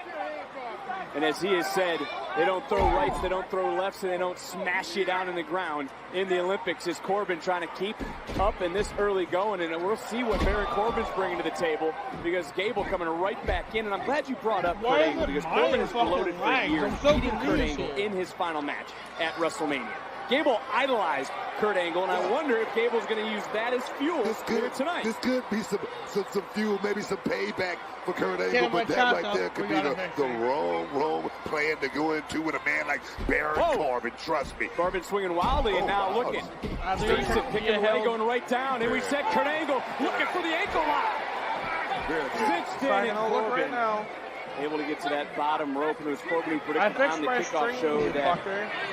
And as he has said, they don't throw rights, they don't throw lefts, and they don't smash you down in the ground in the Olympics. Is Corbin trying to keep up in this early going? And we'll see what Baron Corbin's bringing to the table because Gable coming right back in. And I'm glad you brought up Kurt Angle because Corbin has bloated for years, beating Kurt Angle in his final match at WrestleMania. Gable idolized Kurt Angle, and I wonder if Gable's going to use that as fuel here tonight. This could be some fuel, maybe some payback for Kurt Angle, but that right there could be the wrong plan to go into with a man like Baron Corbin. Trust me. Corbin swinging wildly, and now looking. Stevenson picking away, going right down, and we said Kurt Angle looking for the ankle lock. Cinched in, and Corbin right now able to get to that bottom rope, and it was Corbin who predicted on the kickoff show that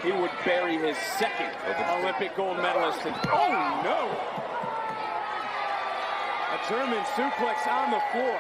he would bury his second Olympic gold medalist. And, oh no! A German suplex on the floor.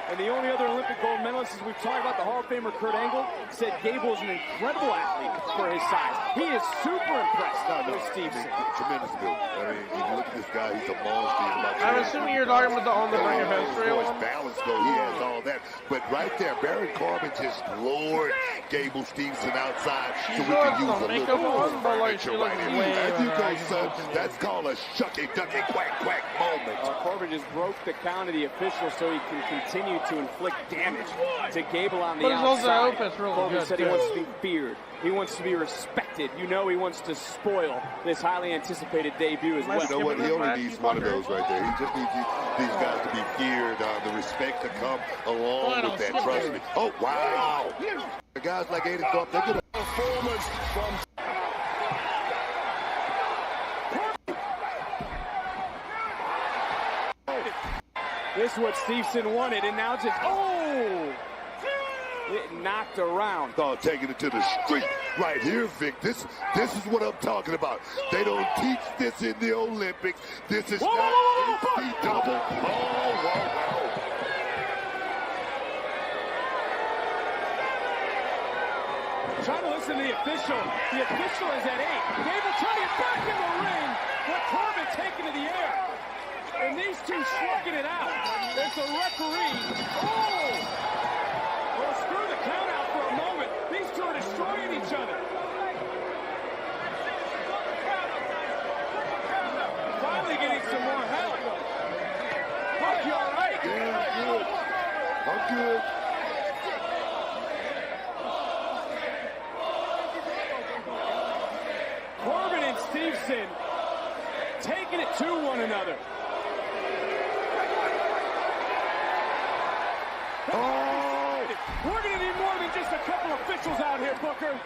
And the only other Olympic gold medalist, as we've talked about, the Hall of Famer Kurt Angle, said Gable is an incredible athlete for his size. He is super impressed with Stevenson. Tremendous build. I mean, you look at this guy, he's a monster. I'm assuming you're talking about the on the ring of history one. Balance, though, he has all that. But right there, Baron Corbin just floored Gable Stevenson outside so we can use a little furniture right here. There you go, son. That's called a shucky, ducky, quack, quack moment. Corbin just broke the count of the official so he can continue to inflict damage to Gable on the outside. Corbin said he wants to be feared. He wants to be respected. You know he wants to spoil this highly anticipated debut as well. You know what? He only needs one of those right there. He just needs these guys to be feared, the respect to come along with that. Trust me. Oh, wow. The guys like Aiden Thorpe, they get a performance from... This is what Stevenson wanted, and now just, it knocked around. Oh, taking it to the street right here, Vic. This is what I'm talking about. They don't teach this in the Olympics. This is not the double. Trying to listen to the official. The official is at 8. Gable trying to get back in the ring. But Corbin taken to the air. And these two slugging it out. There's the referee. Well, screw the count out for a moment. These two are destroying each other. Finally getting some more help. Buck, you all right? Yeah, good. I'm good. Corbin and Stevenson taking it to one another. We're going to need more than just a couple officials out here, Booker.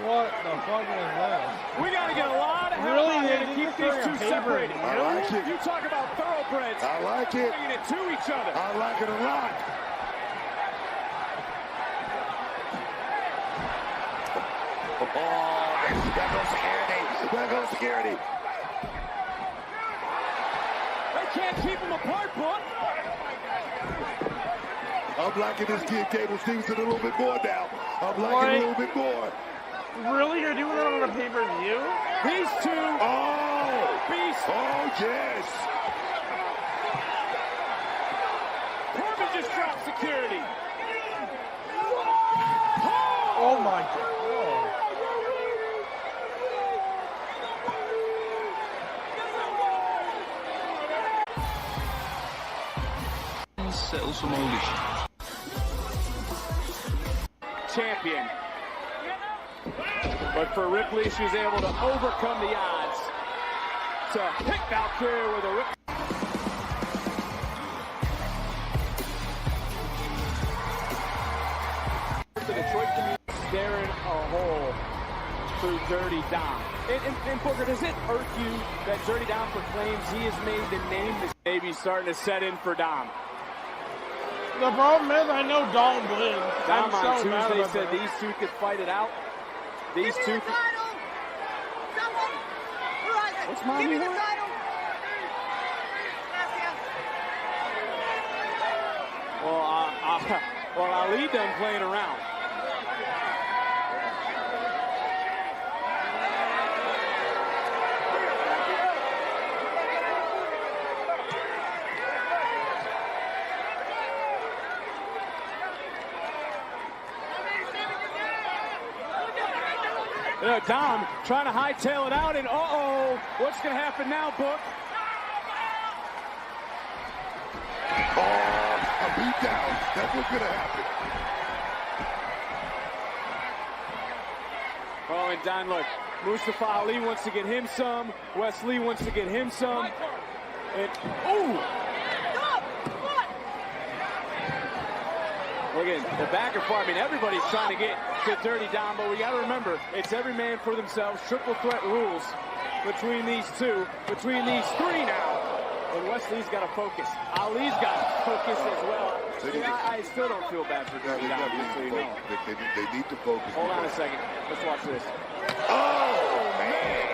What the fuck is that? We got to get a lot of help out here to keep these two separated. I like it. You talk about thoroughbreds. I like it. Bringing it to each other. I like it a lot. Oh, that goes security. That goes security. They can't keep them apart, Book. I'm liking this kid Cable Stevenson a little bit more now. I'm liking it a little bit more. Really? You're doing that on a pay-per-view? These two. Oh! Beast. Oh, yes. Corbin just dropped security. Oh my God. Settle some old issues. Champion. But for Ripley, she's able to overcome the odds to pick Valkyria with a rip. The Detroit community staring a hole through Dirty Dom. And Booker, does it hurt you that Dirty Dom proclaims he has made the name that's maybe starting to set in for Dom? The problem is, I know Dom wins. Dom on so Tuesday said these two could fight it out. These two. What's mommy? Give me the title. Well, Ali done playing around. Dom trying to hightail it out, and uh-oh, what's going to happen now, Book? Oh, a beat down. That's what's going to happen. Oh, and Don, look, Mustafa Ali wants to get him some. Wesley wants to get him some. And, ooh! Look at the back and forth. I mean, everybody's trying to get to Dirty Dom, but we got to remember, it's every man for themselves. Triple threat rules between these two, between these three now. And Wesley's got to focus. Ali's got to focus as well. I still don't feel bad for Dirty Dom, just so you know. They need to focus. Hold on a second. Let's watch this. Oh, man.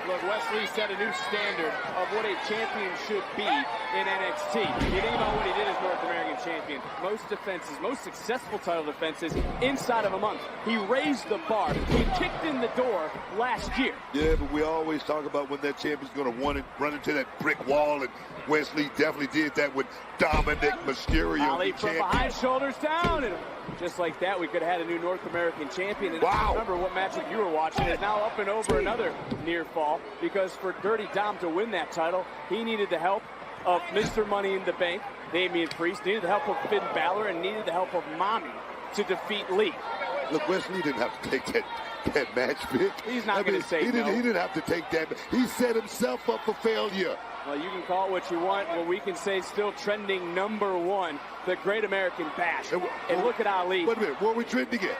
Look, Wesley set a new standard of what a champion should be in NXT. You think about what he did as North American champion. Most defenses, most successful title defenses inside of a month. He raised the bar. He kicked in the door last year. Yeah, but we always talk about when that champion's going to run into that brick wall, and Wesley definitely did that with Dominic Mysterio. Ali from behind, shoulders down, and just like that, we could have had a new North American champion. And wow. Remember what matchup you were watching is now up and over another near fall, because for Dirty Dom to win that title, he needed the help of Mr. Money in the Bank, Damian Priest, needed the help of Finn Balor, and needed the help of Mommy to defeat Lee. Look, Wesley didn't have to take that match pick. He's not going to say he no. He didn't have to take that. He set himself up for failure. Well, you can call it what you want. Well, we can say still trending #1, the Great American Bash. And look at Ali. Wait a minute, what are we trending at?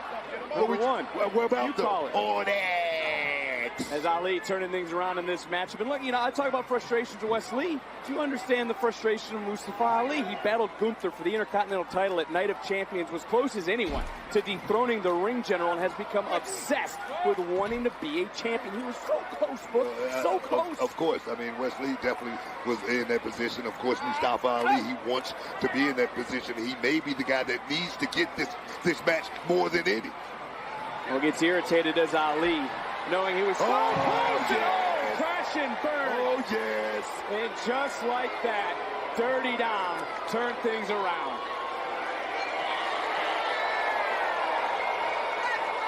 #1. Where about you call it. On X. As Ali turning things around in this matchup. And look, you know, I talk about frustrations of Wes Lee. Do you understand the frustration of Mustafa Ali? He battled Gunther for the Intercontinental title at Night of Champions, was close as anyone to dethroning the ring general, and has become obsessed with wanting to be a champion. He was so close, Book. So close. Of course. I mean, Wes Lee definitely was in that position. Of course, Mustafa Ali, he wants to be in that position. He may be the guy that needs to get this match more than any. Well, gets irritated as Ali, knowing he was so close to crash and burn. Oh, yes. And just like that, Dirty Dom turned things around.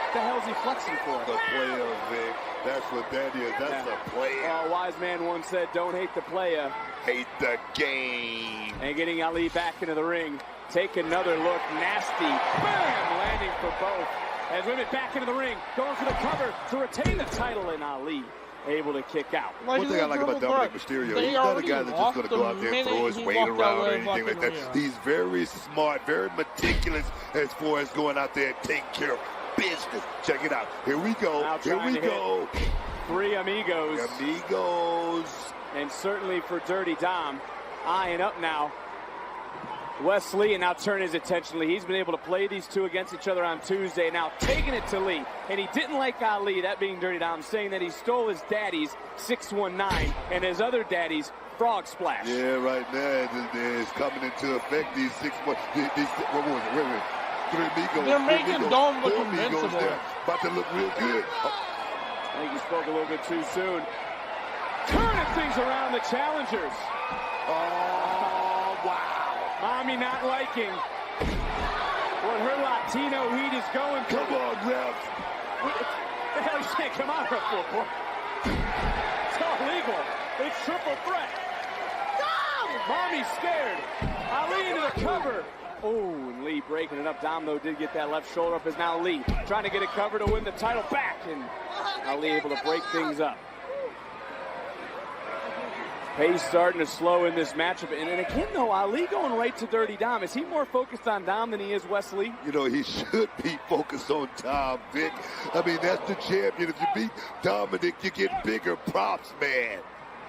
What the hell's he flexing for? The player, Vic. That's what that is. That's a player. A wise man once said, don't hate the player. Hate the game. And getting Ali back into the ring. Take another look. Nasty. Bam! Landing for both. As women back into the ring, going for the cover to retain the title, and Ali able to kick out. One thing I like about Dominic Mysterio, he's not a guy that's just going to go out there and throw his weight around or anything like that. He's very smart, very meticulous as far as going out there and taking care of business. Check it out. Here we go. Now Here we go. 3 amigos. Amigos. And certainly for Dirty Dom, eyeing up now. Wesley, and now turn his attention to Lee. He's been able to play these two against each other on Tuesday. Now taking it to Lee. And he didn't like Ali, that being Dirty Dom, saying that he stole his daddy's 619 and his other daddy's frog splash. Yeah, right now it's coming into effect. These 6 what was it? Wait. 3 amigos. They're making Dom look invincible. About to look real good. I think he spoke a little bit too soon. Turning things around the challengers. Oh, wow. Mommy not liking what her Latino heat is going through. Come on, Ref. What the hell are you saying? Come on, Ref. It's all legal. It's triple threat. Mommy's scared. Ali into the cover. Oh, and Lee breaking it up. Dom, though, did get that left shoulder up. Is now Lee trying to get a cover to win the title back. And Ali able to break things up. Pace starting to slow in this matchup. And again, though, Ali going right to Dirty Dom. Is he more focused on Dom than he is Wesley? You know, he should be focused on Dom, Vic. I mean, that's the champion. If you beat Dominic, you get bigger props, man.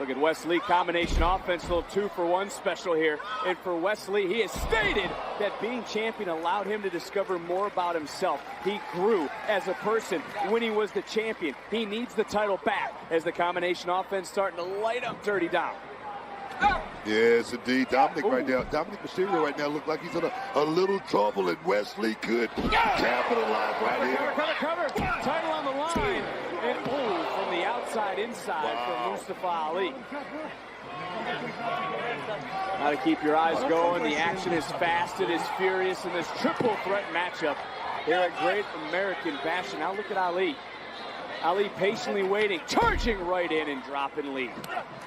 Look at Wesley, combination offense, little 2-for-1 special here. And for Wesley, he has stated that being champion allowed him to discover more about himself. He grew as a person when he was the champion. He needs the title back as the combination offense starting to light up Dirty Dom. Yes, indeed. Dominic Mysterio right now look like he's in a little trouble, and Wesley could capitalize right here. Cover. Title on the line. And from the outside inside from Mustafa Ali. How to keep your eyes going. The action is fast. It is furious in this triple threat matchup here at Great American Bash. And now look at Ali. Ali patiently waiting, charging right in and dropping Lee.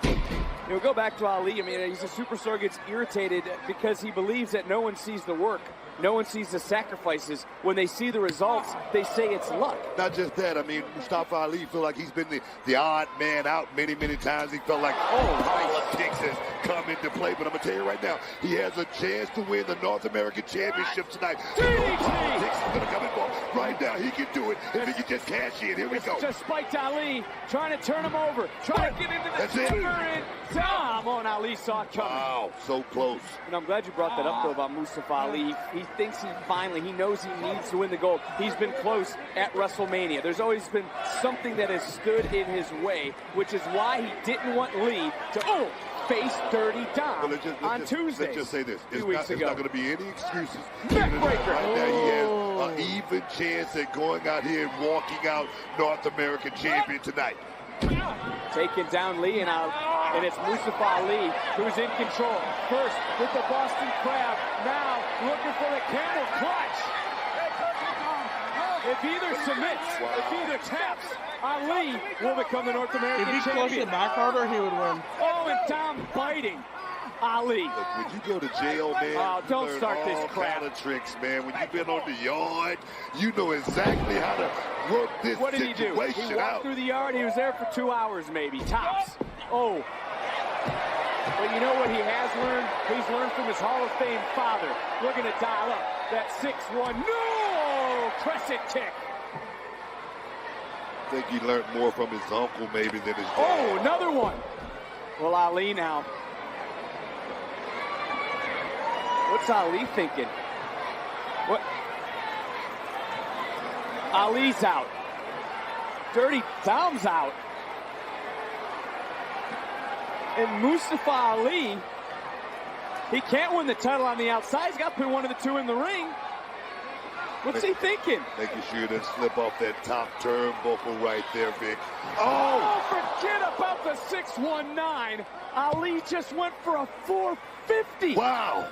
You know, go back to Ali. I mean, he's a superstar, gets irritated because he believes that no one sees the work. No one sees the sacrifices. When they see the results, they say it's luck. Not just that. I mean, Mustafa Ali feel like he's been the odd man out many times. He felt like, politics has come into play. But I'm going to tell you right now, he has a chance to win the North American Championship tonight. Politics is going to come involved. Right now, he can do it if he can just cash in. Here we go. Just spiked Ali, trying to turn him over, trying to get into the cover, and Dom on Ali saw it coming. Wow, so close. And I'm glad you brought that up, though, about Mustafa Ali. He thinks he knows he needs to win the gold. He's been close at WrestleMania. There's always been something that has stood in his way, which is why he didn't want Lee to face Dirty Dom on Tuesday. Let's just say this. It's ago. not going to be any excuses. Neckbreaker. Right now, he has an even chance at going out here and walking out North American champion tonight. Taking down Lee, and it's Mustafa Ali who's in control. First with the Boston Crab, now looking for the camel clutch. If either submits, if either taps, Ali will become the North American champion. If he closed it back harder, he would win. Oh, and Dom biting Ali. Look, when you go to jail, man, don't you learn start this all crap. kind of tricks, man. When you've been on the yard, you know exactly how to work this What did he do? He walked through the yard. He was there for 2 hours, maybe, tops. Oh. But you know what he has learned? He's learned from his Hall of Fame father. Looking to dial up that 6-1. No! Crescent kick. I think he learned more from his uncle, maybe, than his dad. Oh, another one. Well, Ali now. What's Ali thinking? What? Ali's out. Dirty Dom's out. And Mustafa Ali, he can't win the title on the outside. He's got to put one of the two in the ring. What's he thinking? Making sure he doesn't slip off that top turnbuckle right there, Vic. Oh, forget about the 619. Ali just went for a 450. Wow.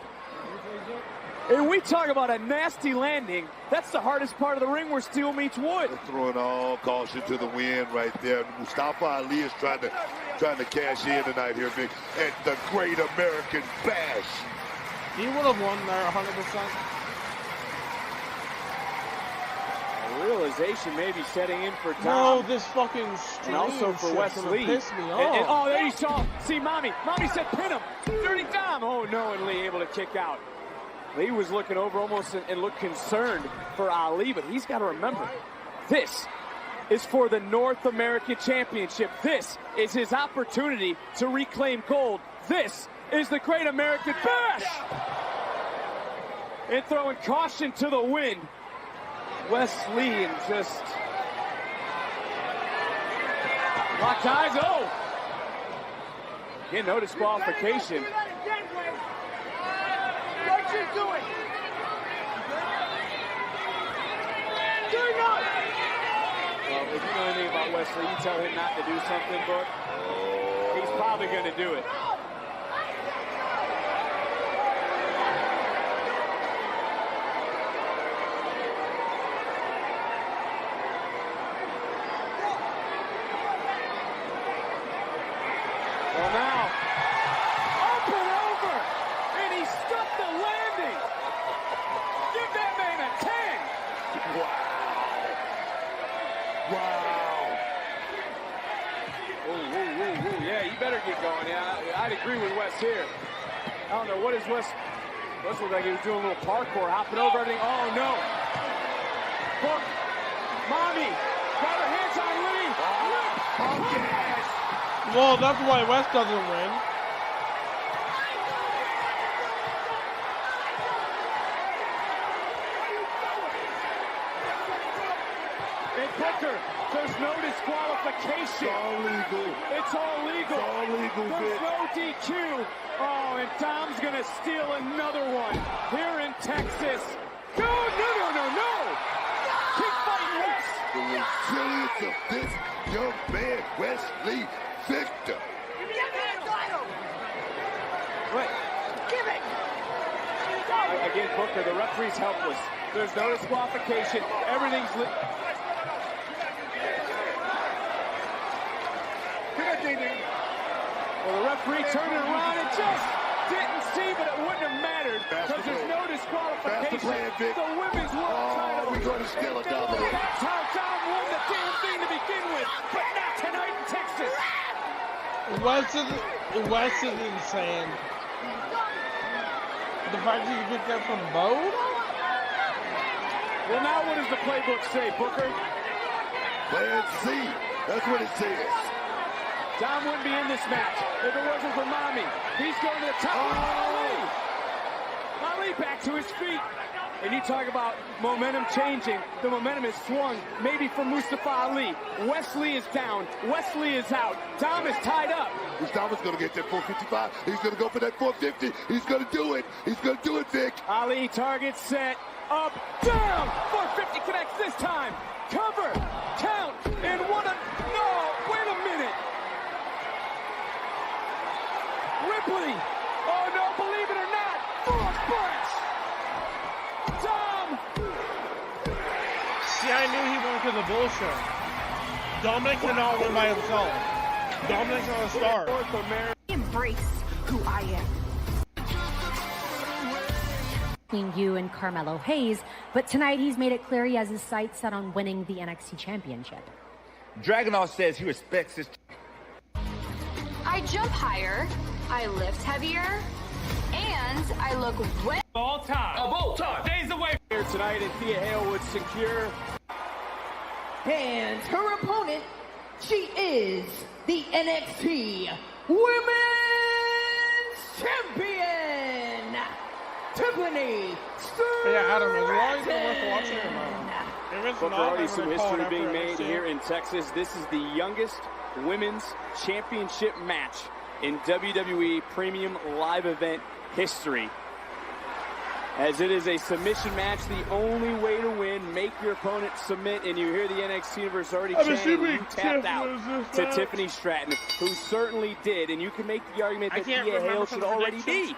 And we talk about a nasty landing. That's the hardest part of the ring where steel meets wood. They're throwing all caution to the wind right there. Mustafa Ali is trying to cash in tonight here, Vic, at the Great American Bash. He would have won there 100%. Realization maybe setting in for Dom. No, this fucking stream and also for Wesley. Piss me off. Oh, there you saw. See, Mommy said pin him. Dirty Dom. Oh, no, and Lee able to kick out. Lee was looking over almost and looked concerned for Ali, but he's got to remember, this is for the North American Championship. This is his opportunity to reclaim gold. This is the Great American Bash! And throwing caution to the wind, Wes Lee, and just locked eyes. Oh! Again, no disqualification. What you doing? Well, if you know anything about Wesley, you tell him not to do something, but he's probably going to do it. Well, now, up and over, and he stuck the landing. Give that man a 10. Wow. Ooh, yeah, you better get going. Yeah, I'd agree with Wes here. I don't know, what is Wes? Wes looked like he was doing a little parkour, hopping over everything. Oh, no. Book. Mommy, got her hands on Lee. Well, that's why Wes doesn't win. And Booker, there's no disqualification. It's all legal. It's all legal. It's all legal, There's Vic. no DQ. Oh, and Tom's going to steal another one here in Texas. No. Keep fighting, Wes. The resilience of this young man, Wes Lee, Victor. Wait. Give it! Again, Booker, the referee's helpless. There's no disqualification. Everything's well, the referee turned it around and just didn't see, but it wouldn't have mattered because there's no disqualification. The women's world title. We're going to steal another one. That's how Tom won the damn thing to begin with, but not tonight in Texas. Wes is insane. The fact that you get that from Bo? Well, now what does the playbook say, Booker? Plan C. That's what it says. Tom wouldn't be in this match if it wasn't for Mommy. He's going to the top. Oh! Ali back to his feet. And you talk about momentum changing. The momentum is swung, maybe for Mustafa Ali. Wesley is down. Wesley is out. Tom is tied up. Mustafa's going to get that 455. He's going to go for that 450. He's going to do it. He's going to do it, Vic. Ali, target set, up, down. 450 connects this time. Cover, count, and what a... No, wait a minute. Ripley. Oh, no, believe it or not. Full punch. Tom. See, I knew he went to the bullshit. Dominic cannot win by himself. Dominic's not a star. Embrace who I am. Between you and Carmelo Hayes, but tonight he's made it clear he has his sights set on winning the NXT Championship. Dragunov says he respects his... I jump higher, I lift heavier, and I look way... All time. Of all time. Days away. Here tonight, and Thea Hale would secure... And her opponent, she is the NXT Women's Champion, Tiffany Stratton. Yeah, Adam, as long as it's worth watching it, man. If it's But not, already I'm some gonna call history it being after made NXT. here in Texas. This is the youngest women's championship match in WWE Premium Live Event history. As it is a submission match, the only way to win, make your opponent submit, and you hear the NXT Universe already chanting, you tapped out to Tiffany Stratton, who certainly did, and you can make the argument that Thea Hale should already be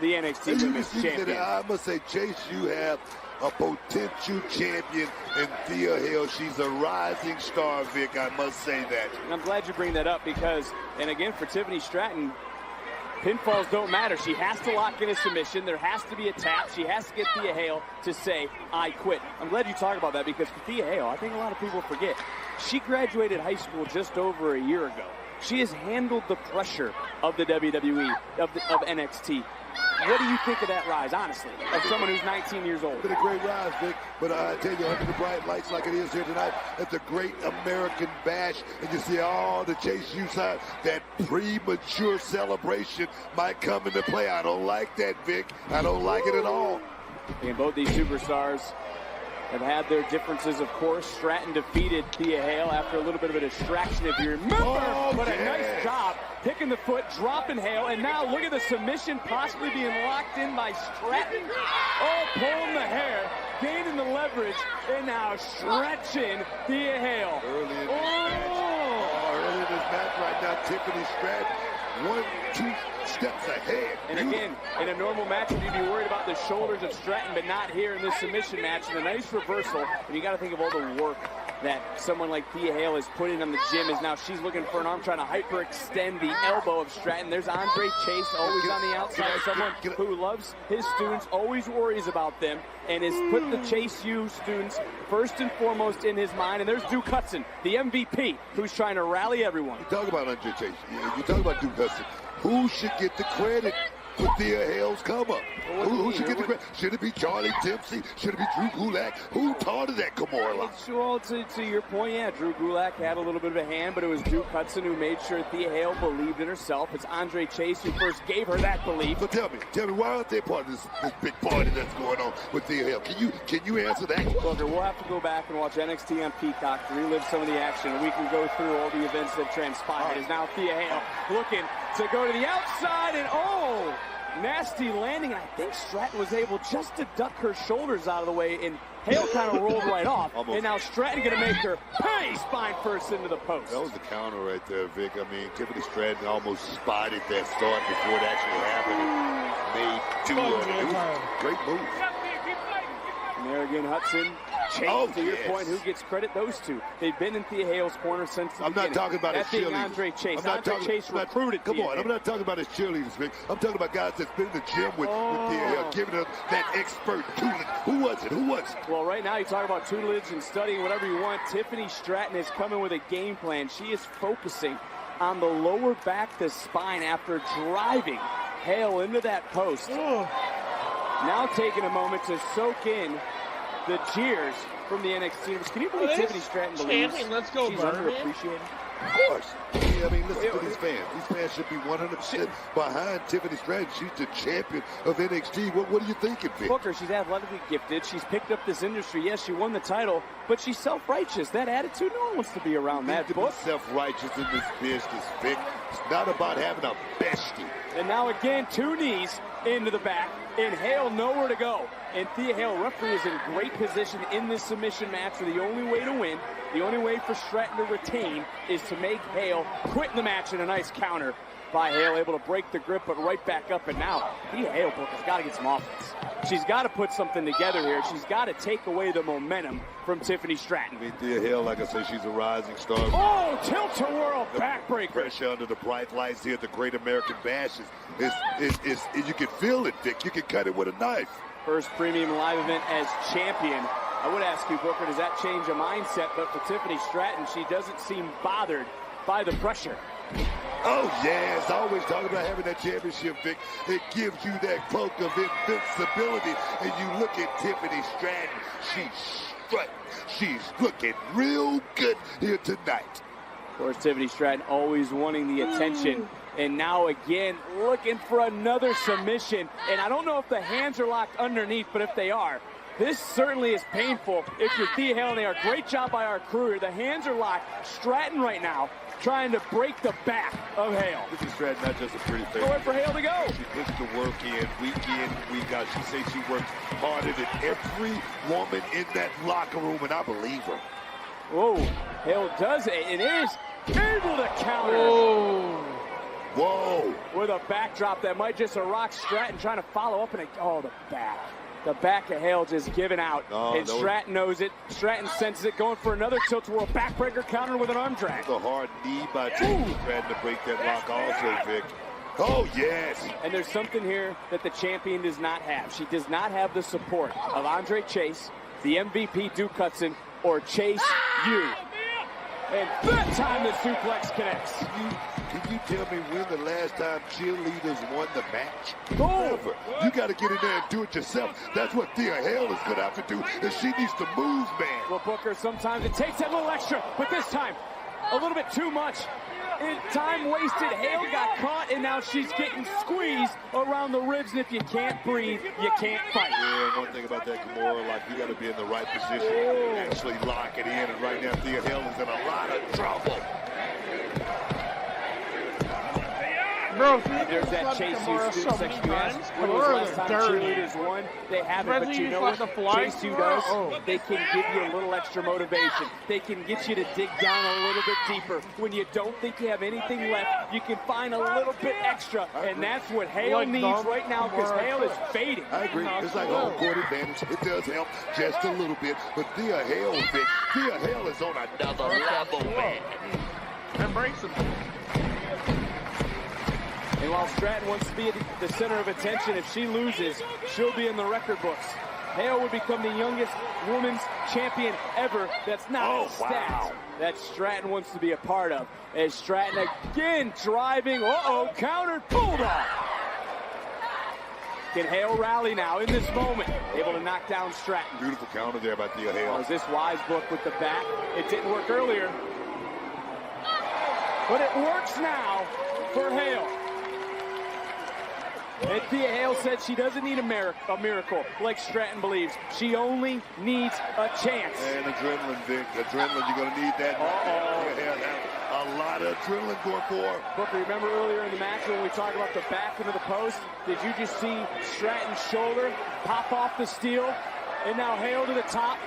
the NXT Women's Champion. I must say, Chase, you have a potential champion in Thea Hale. She's a rising star, Vic, I must say that. And I'm glad you bring that up because, and again, for Tiffany Stratton, pinfalls don't matter. She has to lock in a submission. There has to be a tap. She has to get Thea Hale to say, I quit. I'm glad you talk about that because for Thea Hale, I think a lot of people forget, she graduated high school just over a year ago. She has handled the pressure of the WWE, of NXT. What do you think of that rise, honestly, of someone who's 19 years old? It's been a great rise, Vic. But I tell you, under the bright lights like it is here tonight, at the Great American Bash, and you see all the Chase U side, that premature celebration might come into play. I don't like that, Vic. I don't like it at all. And both these superstars have had their differences, of course. Stratton defeated Thea Hale after a little bit of a distraction, if you remember. But a nice job picking the foot, dropping Hale, and now look at the submission possibly being locked in by Stratton. Oh, pulling the hair, gaining the leverage, and now stretching Thea Hale. Early in this match right now, Tiffany Stratton, 1-2 steps ahead. And again, in a normal match, you'd be worried about the shoulders of Stratton, but not here in this submission match. And a nice reversal. And you got to think of all the work that someone like Thea Hale is putting on the gym. Is now she's looking for an arm, trying to hyperextend the elbow of Stratton. There's Andre Chase, always on the outside. Someone who loves his students, always worries about them, and has put the Chase U students first and foremost in his mind. And there's Duke Hudson, the MVP, who's trying to rally everyone. You talk about Andre Chase. You talk about Duke Hudson. Who should get the credit for Thea Hale's come up? Who should get the credit? Should it be Charlie Dempsey? Should it be Drew Gulak? Who taught her that Kimura line? Well, to your point, yeah, Drew Gulak had a little bit of a hand, but it was Duke Hudson who made sure Thea Hale believed in herself. It's Andre Chase who first gave her that belief. So tell me, why aren't they part of this big party that's going on with Thea Hale? Can you answer that? Booker, we'll have to go back and watch NXT on Peacock to relive some of the action, and we can go through all the events that transpired. As now Thea Hale looking to go to the outside, and nasty landing. I think Stratton was able just to duck her shoulders out of the way, and Hale kind of rolled right off. Almost. And now Stratton going to make her pay spine first into the post. That was the counter right there, Vic. I mean, Tiffany Stratton almost spotted that start before it actually happened. Made two of it. It was a great move. And there again, Hudson. Chase, to your point, who gets credit? Those two. They've been in Thea Hale's corner since the beginning. I'm not talking about his cheerleaders. Andre Chase. Andre Chase recruited Come on, I'm not talking about his cheerleaders, Vic. I'm talking about guys that's been in the gym with Thea Hale, giving her that expert tutelage. Who was it? Well, right now you talk about tutelage and studying whatever you want. Tiffany Stratton is coming with a game plan. She is focusing on the lower back, the spine, after driving Hale into that post. Now taking a moment to soak in the jeers from the NXT teams. Can you believe Tiffany Stratton believes she's underappreciated? Of course. I mean, listen to these fans. These fans should be 100% behind Tiffany Stratton. She's the champion of NXT. What are you thinking, Vic? Booker, she's athletically gifted. She's picked up this industry. Yes, she won the title, but she's self-righteous. That attitude, no one wants to be around that. You need to be self-righteous in this business, Vic. It's not about having a bestie. And now again, two knees into the back, and Hale nowhere to go. And Thea Hale, referee, is in great position in this submission match. For the only way to win, the only way for Stratton to retain, is to make Hale quit the match in a nice counter by Hale, able to break the grip, but right back up. And now Thea Hale, Booker's got to get some offense. She's got to put something together here. She's got to take away the momentum from Tiffany Stratton. I mean, Thea Hale, like I said, she's a rising star. Oh, tilt-a-whirl backbreaker. Pressure under the bright lights here at the Great American Bash is you can feel it, Dick. You can cut it with a knife. First premium live event as champion. I would ask you, Booker, does that change a mindset? But for Tiffany Stratton, she doesn't seem bothered by the pressure. Oh, yes. Always talking about having that championship, Vic. It gives you that cloak of invincibility. And you look at Tiffany Stratton. She's strutting. She's looking real good here tonight. Of course, Tiffany Stratton always wanting the attention. And now again, looking for another submission. And I don't know if the hands are locked underneath, but if they are, this certainly is painful. If you're Thea Hale, and they are, great job by our crew here. The hands are locked. Stratton right now trying to break the back of Hale. This is Stratton, not just a pretty face. Going for Hale to go. She puts the work in week out. She says she works harder than every woman in that locker room, and I believe her. Whoa, Hale does it, and is able to counter. Whoa. With a backdrop that might just rock Stratton trying to follow up, and the back. The back of Hale just giving out, and Stratton knows it. Stratton senses it, going for another tilt-a-whirl backbreaker counter with an arm drag. The hard knee by Tiffany Stratton to break that lock also, Vic. Oh, yes. And there's something here that the champion does not have. She does not have the support of Andre Chase, the MVP Duke Hudson, or Chase U. And that time the suplex connects. Can you tell me when the last time cheerleaders won the match? Oh. Never. You got to get in there and do it yourself. That's what Thea Hale is going to have to do, and she needs to move, man. Well, Booker, sometimes it takes that little extra, but this time, a little bit too much. Time wasted. Hale got caught, and now she's getting squeezed around the ribs, and if you can't breathe, you can't fight. Yeah, one thing about that, Kimura, like, you got to be in the right position and actually lock it in, and right now Thea Hale is in a lot of trouble. Bro, there's that Chase U scoop section you asked. When was the last time cheerleaders won? They haven't, but you know what Chase U does? They can give you a little extra motivation. They can get you to dig down a little bit deeper. When you don't think you have anything left, you can find a little bit extra, and that's what Hale needs right now, because Hale is fading. I agree. It's like home court advantage. It does help just a little bit, but Thea Hale, Vic, Thea Hale is on another level, man. And breaks him. And while Stratton wants to be at the center of attention, if she loses, she'll be in the record books. Hale would become the youngest women's champion ever. That's not a stat that Stratton wants to be a part of. As Stratton again driving, countered, pulled off. Can Hale rally now in this moment? Able to knock down Stratton. Beautiful counter there by Thea Hale. Is this wise book with the back? It didn't work earlier. But it works now for Hale. And Thea Hale said she doesn't need a miracle like Stratton believes. She only needs a chance. And adrenaline, Vic. Adrenaline, you're going to need that. Thea Hale has a lot of adrenaline going for her. Booker, remember earlier in the match when we talked about the back into the post? Did you just see Stratton's shoulder pop off the steel? And now Hale to the top.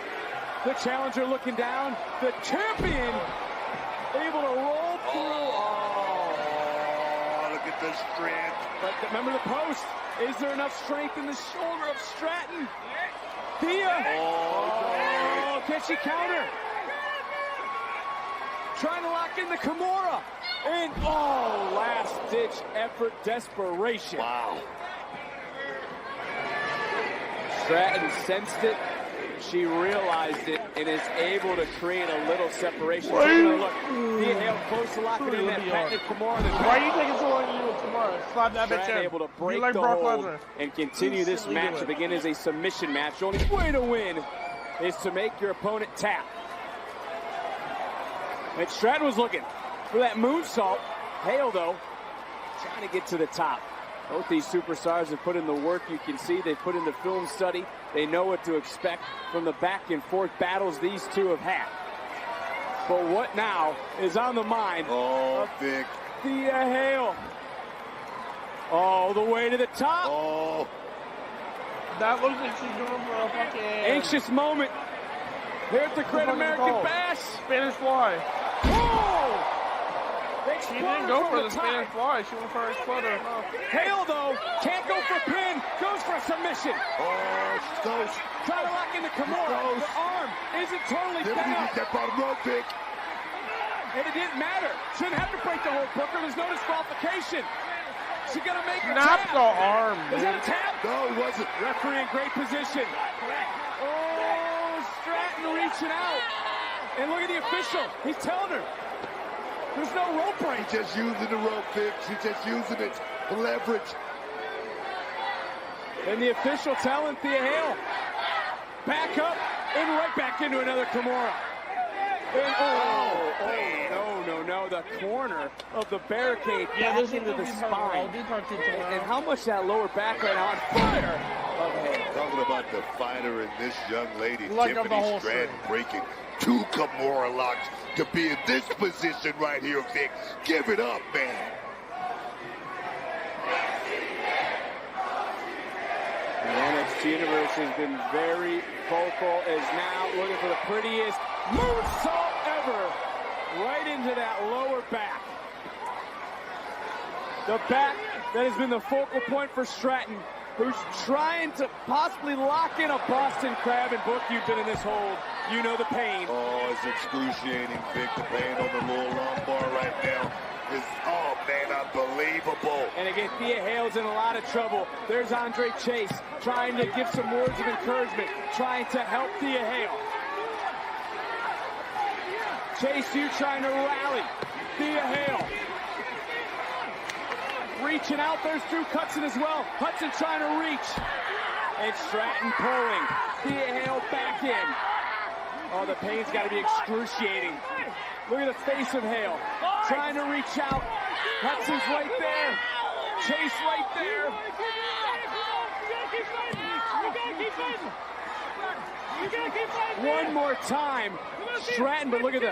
The challenger looking down. The champion able to roll through. Look at the strength. But remember the post. Is there enough strength in the shoulder of Stratton? Thea. Can she counter? Trying to lock in the Kimura. And last-ditch effort, desperation. Wow. Stratton sensed it. She realized it and is able to create a little separation. Look, Thea Hale close to locking in that patented Kimura. Why do you think it's so long to do with Kimura? Slap that bitch in. Able to break the hold and continue this matchup. Again, is a submission match. The only way to win is to make your opponent tap. And Stratton was looking for that moonsault. Hale, though, trying to get to the top. Both these superstars have put in the work. You can see they've put in the film study. They know what to expect from the back and forth battles these two have had. But what now is on the mind of Vic. Thea Hale? All the way to the top. That looks like she's going for a fucking anxious moment here at the Great American Bash. Spanish fly. She didn't go for the Spanish fly. She went for her exploder. Hale, though, can't go for a pin. Goes for a submission. Goes. Try to lock in the Kimura. The arm isn't totally down. That bottom rope, Vic. And it didn't matter. Shouldn't have to break the hold, Booker. There's no disqualification. She's going to make her Not tap. the arm. Is that a tap? No, it wasn't. Referee in great position. Stratton reaching out. And look at the official. He's telling her. There's no rope break. She's just using the rope, Vic. She's just using it for leverage. And the official telling Thea Hale, back up and right back into another Kimura. And no, the corner of the barricade back into the spine. And how much that lower back right now on fire of Hale. Talking about the fighter and this young lady, Tiffany Stratton, breaking 2 Kimura locks to be in this position right here, Vic. Give it up, man. The NXT Universe has been very vocal, is now looking for the prettiest moonsault ever. Right into that lower back. The back that has been the focal point for Stratton, who's trying to possibly lock in a Boston Crab. And Book, you've been in this hold. You know the pain. It's excruciating, Vic. The pain on the lower lumbar right now is, unbelievable. And again, Thea Hale's in a lot of trouble. There's Andre Chase trying to give some words of encouragement, trying to help Thea Hale. Chase, you trying to rally Thea Hale. reaching out. There's Drew Hudson as well. Hudson trying to reach. And Stratton pulling. Thea Hale back in. Oh, the pain's got to be excruciating. Look at the face of Hale. Trying to reach out. Hudson's right there. Chase right there. One more time. Stratton, but look at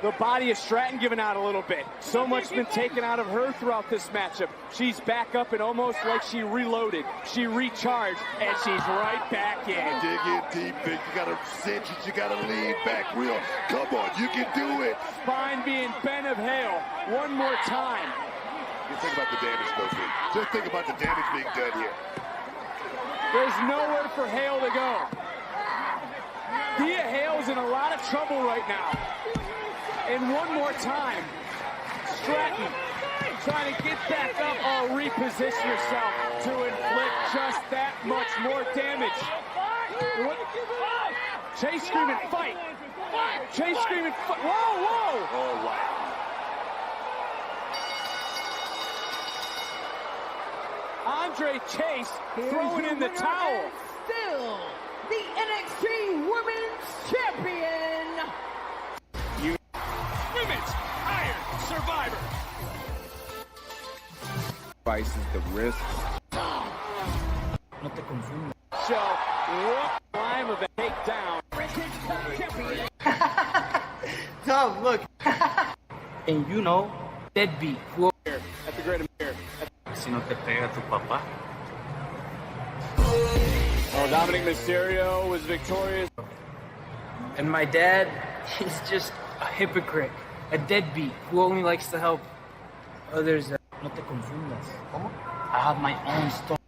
the body of Stratton giving out a little bit. So much been taken out of her throughout this matchup. She's back up and almost like she reloaded. She recharged, and she's right back in. Dig in deep, Vic. You got to cinch it. You got to lean back real. Come on, you can do it. Spine being bent of Hale. One more time. Just think about the damage, though, Vic. Just think about the damage being done here. There's nowhere for Hale to go. Thea Hale's in a lot of trouble right now. And one more time, Stratton trying to get back up. Oh, reposition yourself to inflict just that much more damage. Chase screaming, fight. Chase screaming, fight. Whoa, whoa. Oh, wow. Andre Chase throwing in the towel. Still the NXT Women's Champion. Women's Iron Survivor. Vices the wrist. No te confundas. So, what climb of a takedown. Tom, look. And you know, deadbeat. At the Great America. Si no te pega tu papá. Oh, Dominic Mysterio was victorious. And my dad, he's just a hypocrite, a deadbeat who only likes to help others. No te confundas. ¿Cómo? I have my own story.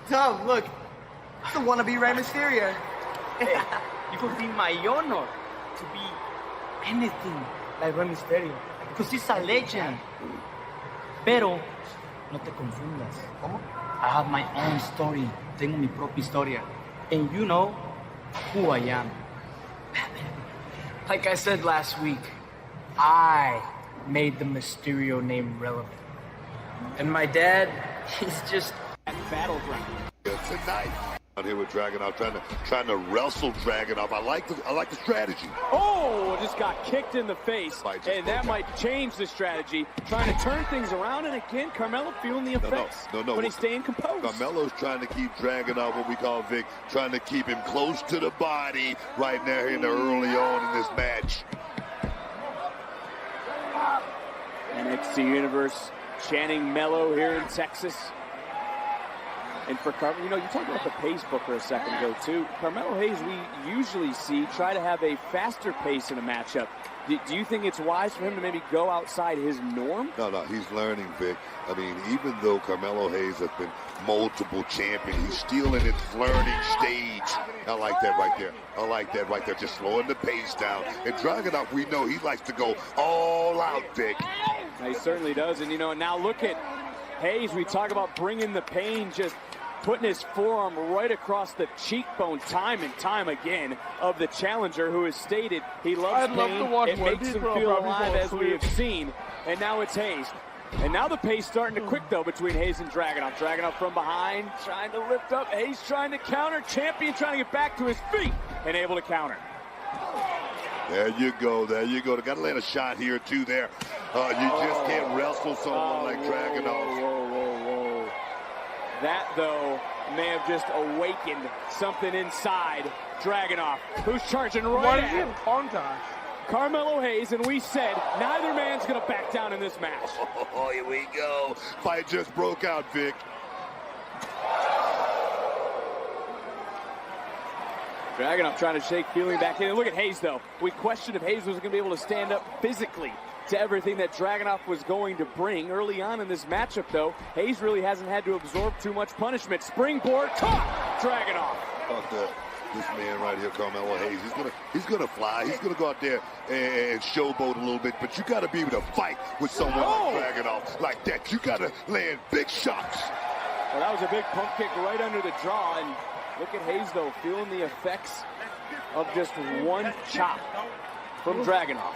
Tom, look. I don't want to be Rey Mysterio. Hey, it would be my honor to be anything like Rey Mysterio. Because he's a legend. Pero, no te confundas. ¿Cómo? I have my own story. Tengo mi propia historia. And you know who I am. Like I said last week, I made the Mysterio name relevant. And my dad, he's just at Battleground. Tonight, out here with Dragunov, trying to wrestle Dragunov. I like the strategy. Oh, just got kicked in the face, and that might change the strategy. Trying to turn things around, and again, Carmelo feeling the effects. No. But he's staying composed. Carmelo's trying to keep Dragunov, what we call Vic, trying to keep him close to the body right now in the early on in this match. NXT Universe chanting Mello here in Texas. And for Carmelo, you know, you talked about the pace booker a second ago, too. Carmelo Hayes, we usually see try to have a faster pace in a matchup. Do you think it's wise for him to maybe go outside his norm? No, he's learning, Vic. I mean, even though Carmelo Hayes has been multiple champion, he's still in his learning stage. I like that right there. Just slowing the pace down. And Dragunov, we know he likes to go all out, Vic. He certainly does. And, you know, now look at Hayes. We talk about bringing the pain, just putting his forearm right across the cheekbone time and time again of the challenger, who has stated he loves pain. It makes him feel alive, as we have seen. And now it's Hayes. And now the pace starting to quick, though, between Hayes and Dragunov. Dragunov from behind, trying to lift up. Hayes trying to counter. Champion trying to get back to his feet and able to counter. There you go. They got to land a shot here, too, there. You just can't wrestle someone like Dragunov. Whoa. That, though, may have just awakened something inside Dragunov, who's charging right at him. Carmelo Hayes, and we said neither man's going to back down in this match. Oh, here we go. Fight just broke out, Vic. Dragunov trying to shake feeling back in. And look at Hayes, though. We questioned if Hayes was going to be able to stand up physically to everything that Dragunov was going to bring early on in this matchup, though. Hayes really hasn't had to absorb too much punishment. Springboard, caught Dragunov. This man right here, Carmelo Hayes, he's gonna fly. He's gonna go out there and showboat a little bit, but you gotta be able to fight with someone like Dragunov like that. You gotta land big shots. Well, that was a big pump kick right under the jaw, and look at Hayes, though, feeling the effects of just one chop from Dragunov.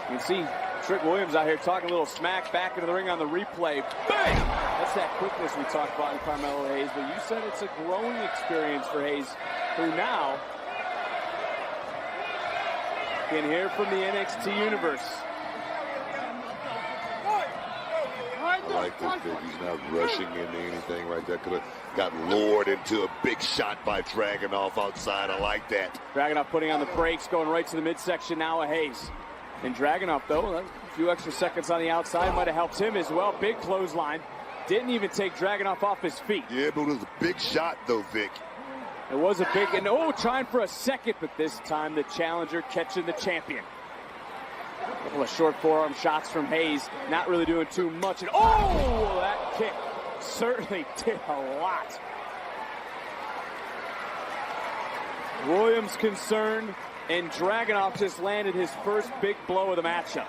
You can see Trick Williams out here talking a little smack back into the ring on the replay. Bang! That's that quickness we talked about in Carmelo Hayes, but you said it's a growing experience for Hayes, who now can hear from the NXT universe. I like this thing. He's not rushing into anything right there. Could have got lured into a big shot by Dragunov outside. I like that. Dragunov putting on the brakes, going right to the midsection now of Hayes. And Dragunov, though, a few extra seconds on the outside might have helped him as well. Big clothesline. Didn't even take Dragunov off his feet. Yeah, but it was a big shot, though, Vic. It was a big, and trying for a second, but this time the challenger catching the champion. A couple of short forearm shots from Hayes, not really doing too much. And that kick certainly did a lot. Williams concerned, and Dragunov just landed his first big blow of the matchup.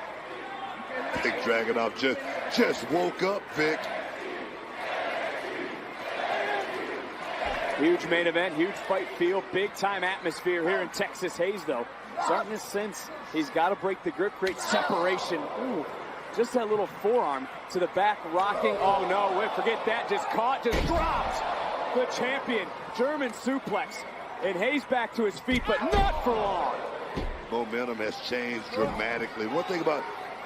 I think Dragunov just woke up, Vic. Huge main event, huge fight feel, big time atmosphere here in Texas. Hayes, though, starting to sense he's got to break the grip, create separation. Ooh, just that little forearm to the back, rocking. Oh no, wait, forget that. Just caught, just dropped the champion. German suplex. And Hayes back to his feet, but not for long. Momentum has changed dramatically. One thing about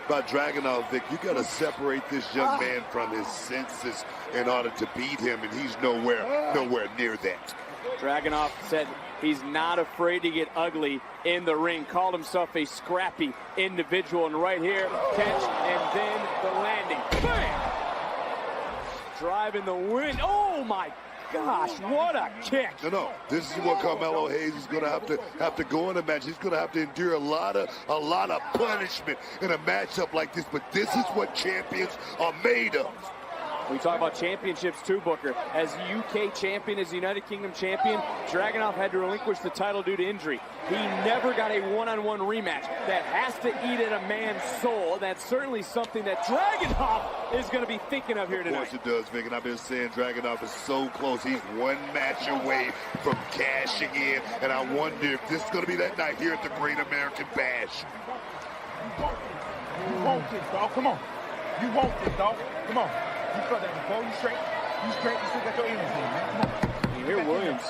Dragunov, Vic, you got to separate this young man from his senses in order to beat him, and he's nowhere near that. Dragunov said he's not afraid to get ugly in the ring. Called himself a scrappy individual, and right here, catch and then the landing. Bam! Driving the wind. Oh my gosh, what a kick. No, this is what Carmelo Hayes is going to have to go in a match. He's going to have to endure a lot of punishment in a matchup like this, but this is what champions are made of. We talk about championships too, Booker. As UK champion, as United Kingdom champion, Dragunov had to relinquish the title due to injury. He never got a one-on-one rematch. That has to eat at a man's soul. That's certainly something that Dragunov is going to be thinking of here tonight. Of course it does, Vic, and I've been saying Dragunov is so close. He's one match away from cashing in, and I wonder if this is going to be that night here at the Great American Bash. You want this, dog. Come on. You want this, dog. Come on. You felt that before. You straight. You straight. You still got your energy, man. Come on. You hear Williams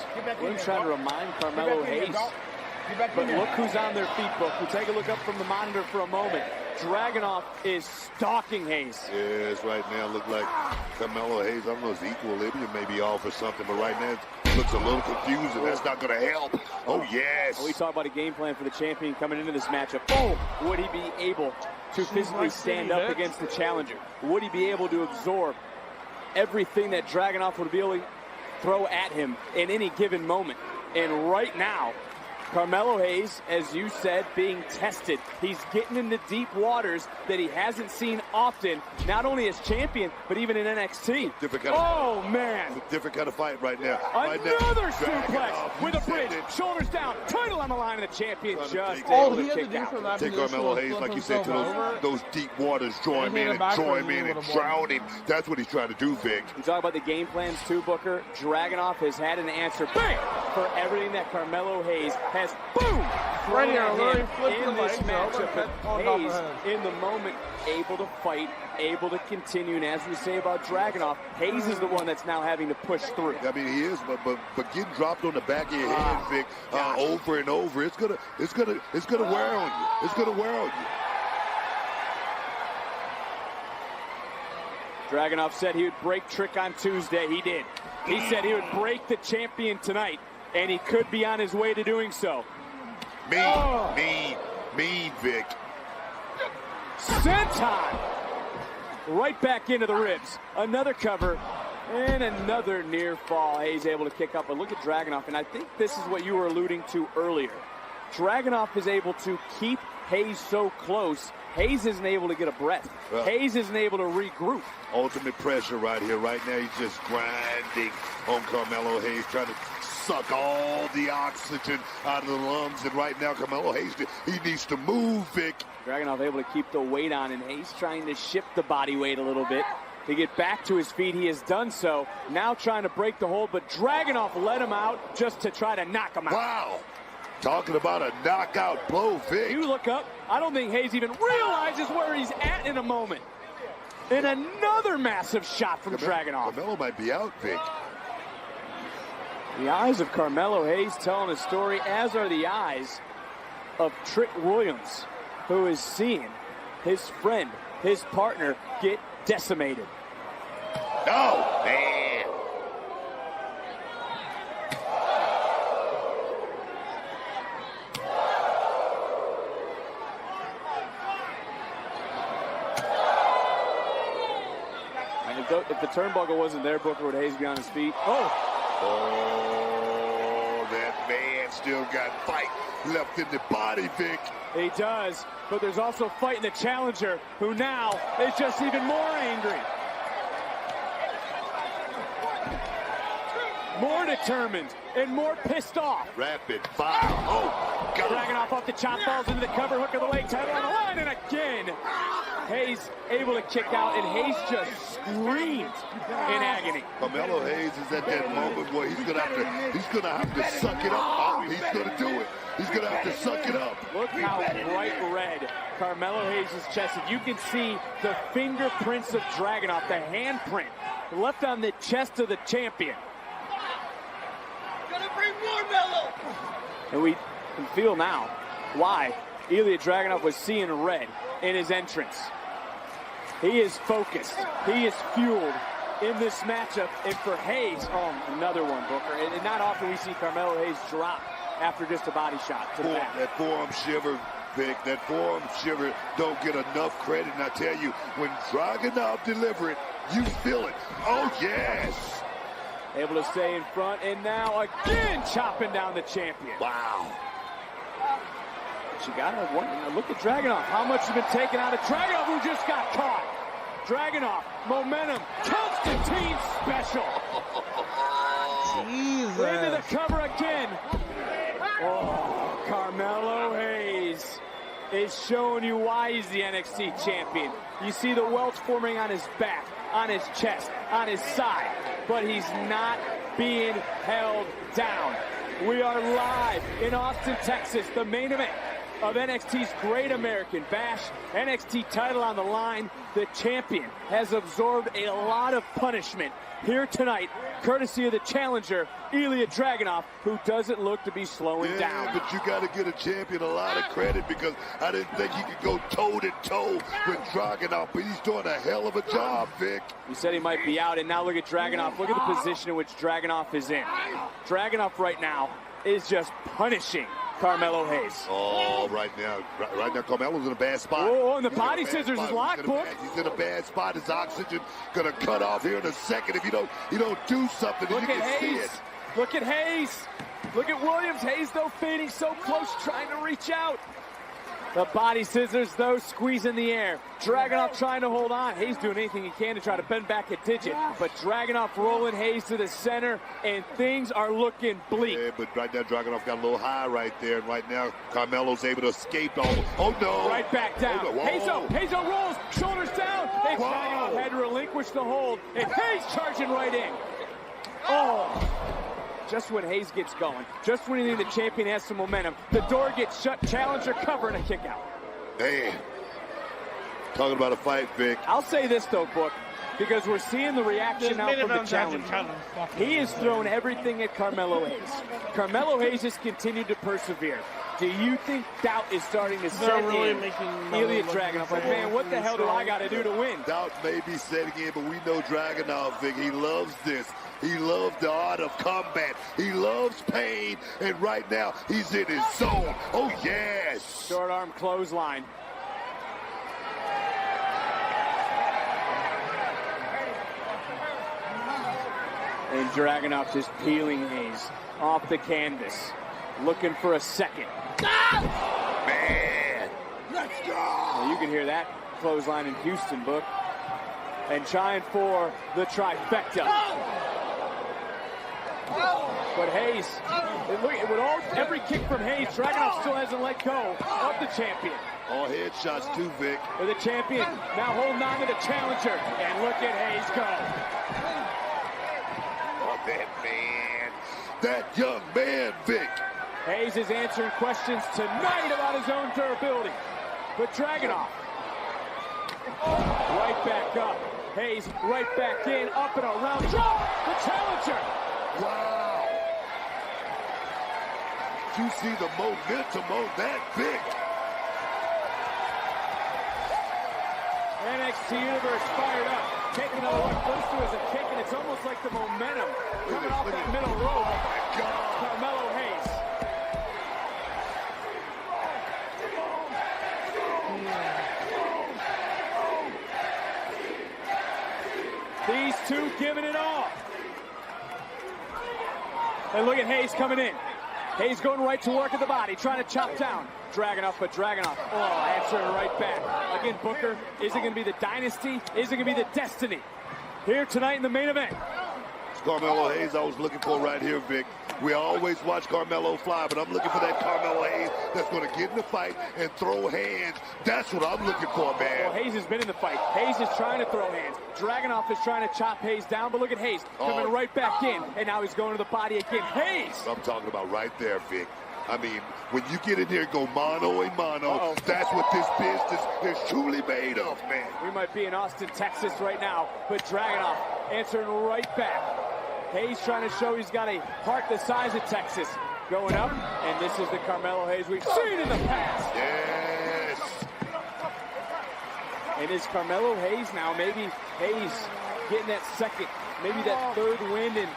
trying to remind Carmelo Hayes. But look who's on their feet, Book. We take a look up from the monitor for a moment. Dragunov is stalking Hayes. Yes, right now look like Carmelo Hayes, I don't know, his equilibrium may be off or something, but right now it looks a little confusing. That's not going to help. Oh, yes. We talk about a game plan for the champion coming into this matchup. Oh, would he be able to physically stand up against the challenger? Would he be able to absorb everything that Dragunov would be able to throw at him in any given moment? And right now, Carmelo Hayes, as you said, being tested. He's getting into deep waters that he hasn't seen often, not only as champion, but even in NXT. Man. It's a different kind of fight right now. Another suplex with a bridge, shoulders down, title on the line of the champion. Just all he had to do for that take Carmelo Hayes, like you said, to those deep waters, draw him in and drown him. That's what he's trying to do, Vic. We talk about the game plans too, Booker. Dragunov has had an answer, bang, for everything that Carmelo Hayes has, boom, right here, in this matchup. Hayes, in the moment, able to fight, able to continue, and as we say about Dragunov, Hayes is the one that's now having to push through. I mean, he is, but getting dropped on the back of your head, Vic, over and over, it's gonna wear on you. It's gonna wear on you. Dragunov said he would break Trick on Tuesday. He did. He said he would break the champion tonight, and he could be on his way to doing so. Mean, Vic. Senton! Right back into the ribs. Another cover and another near fall. Hayes able to kick up, but look at Dragunov, and I think this is what you were alluding to earlier. Dragunov is able to keep Hayes so close. Hayes isn't able to get a breath. Hayes isn't able to regroup. Ultimate pressure right here. Right now, he's just grinding on Carmelo Hayes, trying to suck all the oxygen out of the lungs. And right now, Carmelo Hayes, he needs to move, Vic. Dragunov able to keep the weight on, and Hayes trying to shift the body weight a little bit to get back to his feet. He has done so. Now trying to break the hold, but Dragunov let him out just to try to knock him out. Wow. Talking about a knockout blow, Vic. You look up, I don't think Hayes even realizes where he's at in a moment. And another massive shot from Dragunov. Carmelo might be out, Vic. The eyes of Carmelo Hayes telling a story, as are the eyes of Trick Williams, who is seeing his friend, his partner, get decimated. Oh, man. If the turnbuckle wasn't there, Booker, would Hayes be on his feet? Oh, that man still got fight left in the body, Vic. He does, but there's also fight in the challenger, who now is just even more angry. More determined and more pissed off. Rapid fire. Oh, God. Dragunov off the chop, falls into the cover, hook of the leg, title on the line, and again, Hayes able to kick out, and Hayes just screamed in agony. Carmelo Hayes is at that moment where he's gonna have to suck it up. Oh, he's gonna do it. He's gonna have to suck it up. Look how bright red Carmelo Hayes' chest is. You can see the fingerprints of Dragunov, the handprint left on the chest of the champion. Gonna bring more Melo. And we can feel now why Ilya Dragunov was seeing red in his entrance. He is focused. He is fueled in this matchup. And for Hayes, another one, Booker. And not often we see Carmelo Hayes drop after just a body shot to the back. That forearm shiver, Vic, that forearm shiver don't get enough credit. And I tell you, when Dragunov deliver it, you feel it. Oh, yes. Able to stay in front, and now again chopping down the champion. Wow. But you gotta wonder, look at Dragunov. How much has been taken out of Dragunov, who just got caught? Dragunov, momentum, Constantine special. Jesus. Into the cover again. Oh, Carmelo Hayes is showing you why he's the NXT champion. You see the welts forming on his back, on his chest, on his side, but he's not being held down. We are live in Austin, Texas, the main event of NXT's Great American Bash. NXT title on the line. The champion has absorbed a lot of punishment here tonight, courtesy of the challenger, Ilya Dragunov, who doesn't look to be slowing down. But you got to give a champion a lot of credit, because I didn't think he could go toe-to-toe with Dragunov, but he's doing a hell of a job, Vic. He said he might be out, and now look at Dragunov. Look at the position in which Dragunov is in. Dragunov right now is just punishing Carmelo Hayes. Oh, right now Carmelo's in a bad spot. Oh, and the body scissors is locked, Book. He's in a bad spot. His oxygen gonna cut off here in a second if you don't do something. Look you can at see Hayes. it. Look at Hayes. Look at Williams. Hayes, though, fading so close, trying to reach out. The body scissors, though, squeeze in the air. Dragunov trying to hold on. Hayes doing anything he can to try to bend back a digit. But Dragunov rolling Hayes to the center, and things are looking bleak. Yeah, but right now Dragunov got a little high right there. And right now Carmelo's able to escape. Oh, no. Right back down. Oh, no. Hayes rolls, shoulders down. And Dragunov had to relinquish the hold. And Hayes charging right in. Oh. Just when Hayes gets going, just when you think the champion has some momentum, the door gets shut, challenger cover, and a kick out. Man, talking about a fight, Vic. I'll say this, though, Book, because we're seeing the reaction now from the challenger. He has thrown everything at Carmelo Hayes. Carmelo Hayes has continued to persevere. Do you think doubt is starting to set in? Ilya Dragunov, like, man, what the hell do I got to do to win? Doubt may be setting in, but we know Dragunov, Vic. He loves this. He loves the art of combat. He loves pain, and right now he's in his zone. Oh, yes. Short arm clothesline. And Dragunov just peeling Hayes off the canvas, looking for a second. Man, let's go. Well, you can hear that clothesline in Houston, Book. And trying for the trifecta. But Hayes, every kick from Hayes, Dragunov still hasn't let go of the champion. All headshots too, Vic. For the champion, now holding on to the challenger. And look at Hayes go. Oh, that man. That young man, Vic. Hayes is answering questions tonight about his own durability. But Dragunov, right back up. Hayes right back in, up and around. Drop the challenger. Wow. You see the momentum on that big. NXT Universe fired up. Taking another one. First to is a kick, and it's almost like the momentum coming off that middle rope. Oh my God. Carmelo Hayes. These two giving it all. And look at Hayes coming in. Hayes going right to work at the body, trying to chop down Dragunov, but Dragunov, answering right back. Again, Booker, is it going to be the dynasty? Is it going to be the destiny? Here tonight in the main event. It's Carmelo Hayes I was looking for right here, Vic. We always watch Carmelo fly, but I'm looking for that Carmelo Hayes that's going to get in the fight and throw hands. That's what I'm looking for, man. Well, Hayes has been in the fight. Hayes is trying to throw hands. Dragunov is trying to chop Hayes down, but look at Hayes coming right back in, and now he's going to the body again. Hayes! I'm talking about right there, Vic. I mean, when you get in there and go mano a mano, that's what this business is truly made of, man. We might be in Austin, Texas right now, but Dragunov answering right back. Hayes trying to show he's got a heart the size of Texas. Going up, and this is the Carmelo Hayes we've seen in the past. Yes. And is Carmelo Hayes now, maybe Hayes getting that second, maybe that third win, and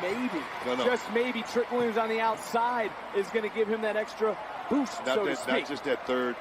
maybe, just maybe, Trick Williams on the outside is going to give him that extra boost, so to speak. Not just that third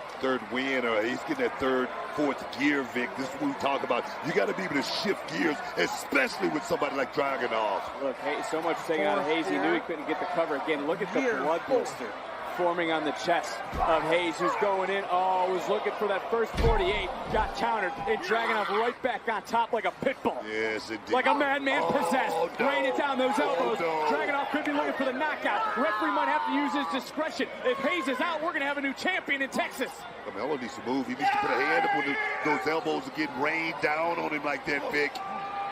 win, or he's getting that third, fourth gear, Vic. This is what we talk about. You got to be able to shift gears, especially with somebody like Dragunov. Look, so much taking out of Hayes, he knew he couldn't get the cover. Again, look at the blood blister forming on the chest of Hayes, who's going in. Oh, was looking for that first 48, got countered, and Dragunov right back on top like a pit bull. Yes, indeed. Like a madman possessed, raining down those elbows. Dragunov could be looking for the knockout. Referee might have to use his discretion. If Hayes is out, we're going to have a new champion in Texas. Carmelo needs to move. He needs to put a hand up when those elbows are getting rained down on him like that, Vic.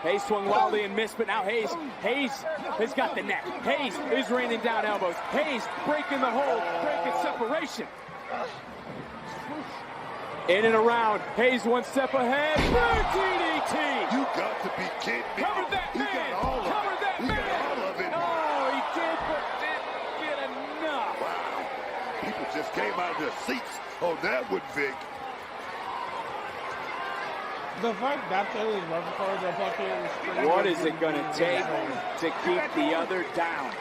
Hayes swung wildly and missed, but now Hayes has got the neck. Hayes is raining down elbows. Hayes breaking the hold, breaking separation. In and around. Hayes one step ahead. DDT. You got to be kidding me. Covered that man. Covered that man. All of it. Oh, he did, but didn't get enough. Wow. People just came out of their seats on that one, Vic. The fact that thing is left for the fucking... What is it going to take to keep the other down?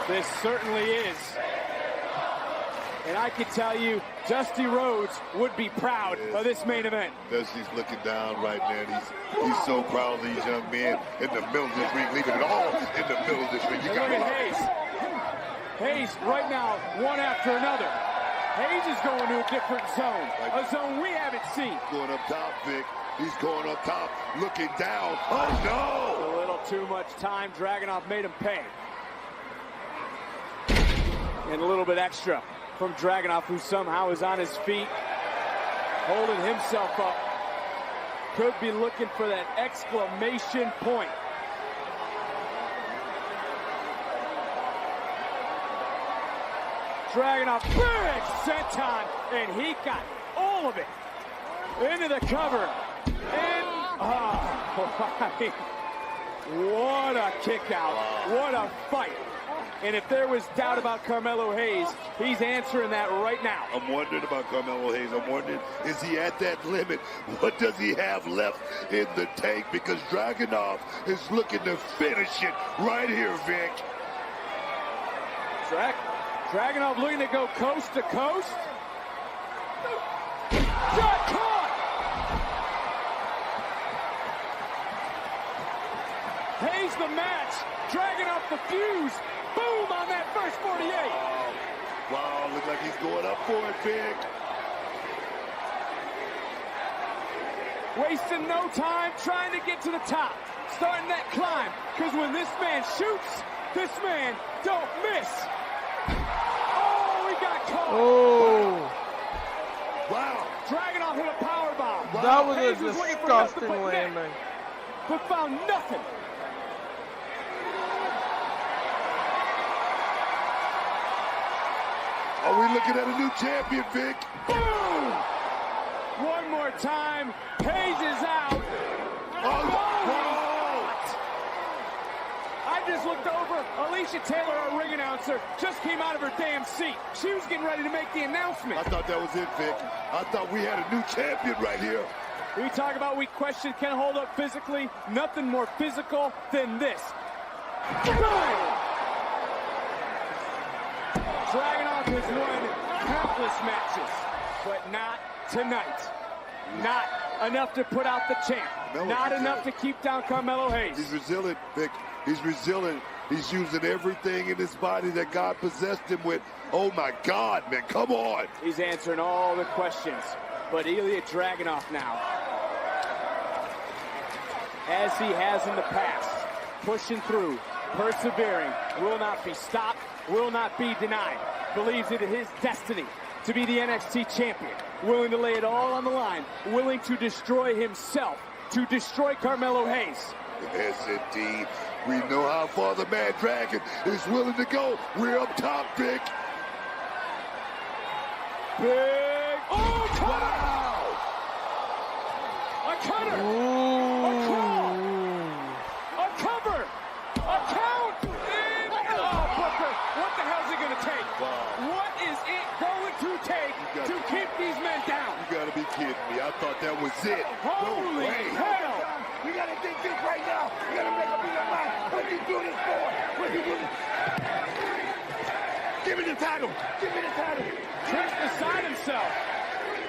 This certainly is. And I can tell you, Dusty Rhodes would be proud of this main event. Dusty's looking down right now. He's so proud of these young men in the middle of this ring, leaving it all in the middle of this ring. You got look at Hayes. Hayes right now, one after another. Hayes is going to a different zone, a zone we haven't seen. Going up top, Vic. He's going up top, looking down. Oh, no! A little too much time. Dragunov made him pay. And a little bit extra from Dragunov, who somehow is on his feet, holding himself up. Could be looking for that exclamation point. Dragunov, big senton, and he got all of it into the cover. And, what a kick out. What a fight. And if there was doubt about Carmelo Hayes, he's answering that right now. I'm wondering about Carmelo Hayes. I'm wondering, is he at that limit? What does he have left in the tank? Because Dragunov is looking to finish it right here, Vic. Dragunov looking to go coast to coast. Shot caught! Hayes the match. Dragunov the fuse. Boom on that first 48. Wow, looks like he's going up for it, Vic. Wasting no time trying to get to the top. Starting that climb. Because when this man shoots, this man don't miss. Oh, he got caught. Oh. Wow. Dragunov hit a powerbomb. That was Hayes a was looking for nothing disgusting but net, landing. but found nothing. Are we looking at a new champion, Vic? Boom! One more time. Hayes is out. I just looked over. Alicia Taylor, our ring announcer, just came out of her damn seat. She was getting ready to make the announcement. I thought that was it, Vic. I thought we had a new champion right here. We talk about we question can hold up physically. Nothing more physical than this. Dragunov has won countless matches, but not tonight. Not enough to put out the champ. Not enough to keep down Carmelo Hayes. He's resilient, Vic. He's resilient. He's using everything in his body that God possessed him with. Oh, my God, man. Come on. He's answering all the questions. But Ilya Dragunov now, as he has in the past, pushing through, persevering, will not be stopped, will not be denied. Believes it is his destiny to be the NXT champion. Willing to lay it all on the line. Willing to destroy himself. To destroy Carmelo Hayes. Yes, indeed. We know how far the Mad Dragon is willing to go. We're up top, Vic. Big. Oh, cutter! Wow. A cutter! A call! A cover! A count! In! Oh, Booker! What the hell is it going to take? Wow. What is it going to take to keep these men down? You gotta be kidding me. I thought that was it. Holy no way. hell! You gotta think this right now. You gotta make up your mind. What you do this for? What you do this? Give me the title. Give me the title. Trick's beside himself.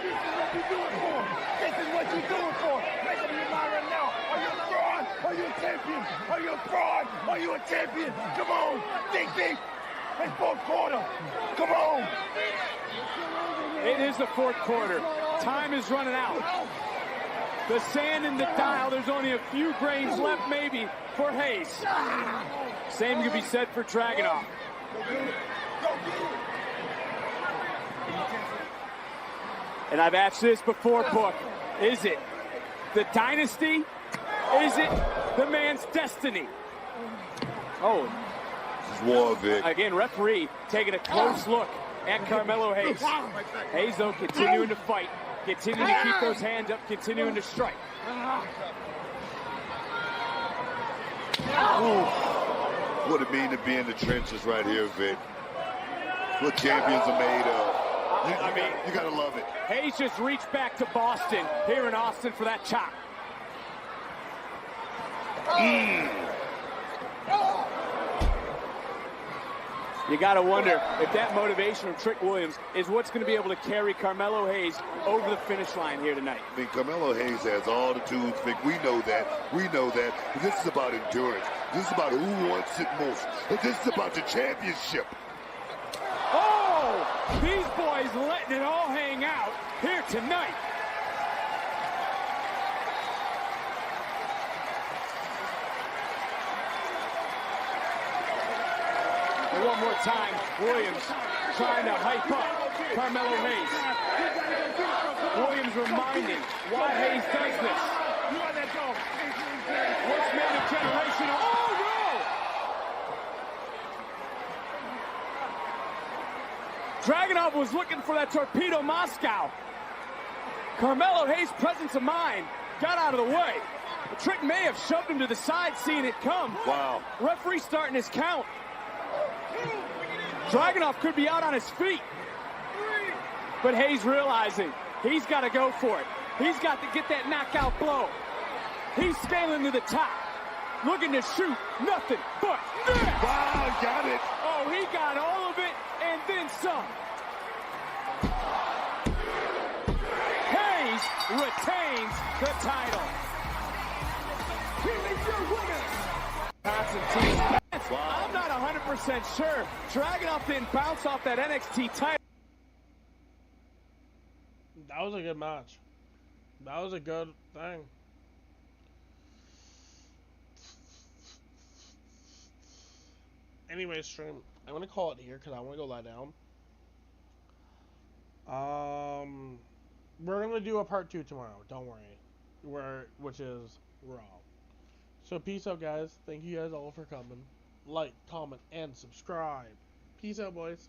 This is what you do it for. This is what you do it for. Make up your mind right now. Are you a fraud? Are you a champion? Are you a fraud? Are you a champion? Come on. Think. It's fourth quarter. Come on. It is the fourth quarter. Time is running out. The sand in the dial, there's only a few grains left maybe for Hayes. Same could be said for Dragunov. And I've asked this before, Book. Is it the dynasty? Is it the man's destiny? Oh. This is war, Vic. Again, referee taking a close look at Carmelo Hayes. Hayes, though, continuing to fight. Continuing to keep those hands up, continuing to strike. What it mean to be in the trenches right here, Vic. What champions are made of. You gotta love it. Hayes just reached back to Boston, here in Austin, for that chop. You got to wonder if that motivation from Trick Williams is what's going to be able to carry Carmelo Hayes over the finish line here tonight. I mean, Carmelo Hayes has all the tools, Vic. We know that. But this is about endurance. This is about who wants it most. And this is about the championship. Oh! These boys letting it all hang out here tonight. One more time, Williams trying to hype up Carmelo Hayes. Williams reminding why Hayes does this. What's made a generation? Oh, no! Dragunov was looking for that torpedo Moscow. Carmelo Hayes' presence of mind got out of the way. The Trick may have shoved him to the side, seeing it come. Wow. Referee starting his count. Dragunov could be out on his feet. But Hayes realizing he's got to go for it. He's got to get that knockout blow. He's scaling to the top. Looking to shoot nothing but this. Wow, got it. Oh, he got all of it and then some. Hayes retains the title. Here is your winner. Constantine. I'm not 100% sure. Dragunov didn't bounce off that NXT title. That was a good match. That was a good thing. Anyway, stream, I'm gonna call it here because I want to go lie down. We're gonna do a part 2 tomorrow. Don't worry. Which is Raw. So peace out, guys. Thank you guys all for coming. Like, comment, and subscribe. Peace out, boys.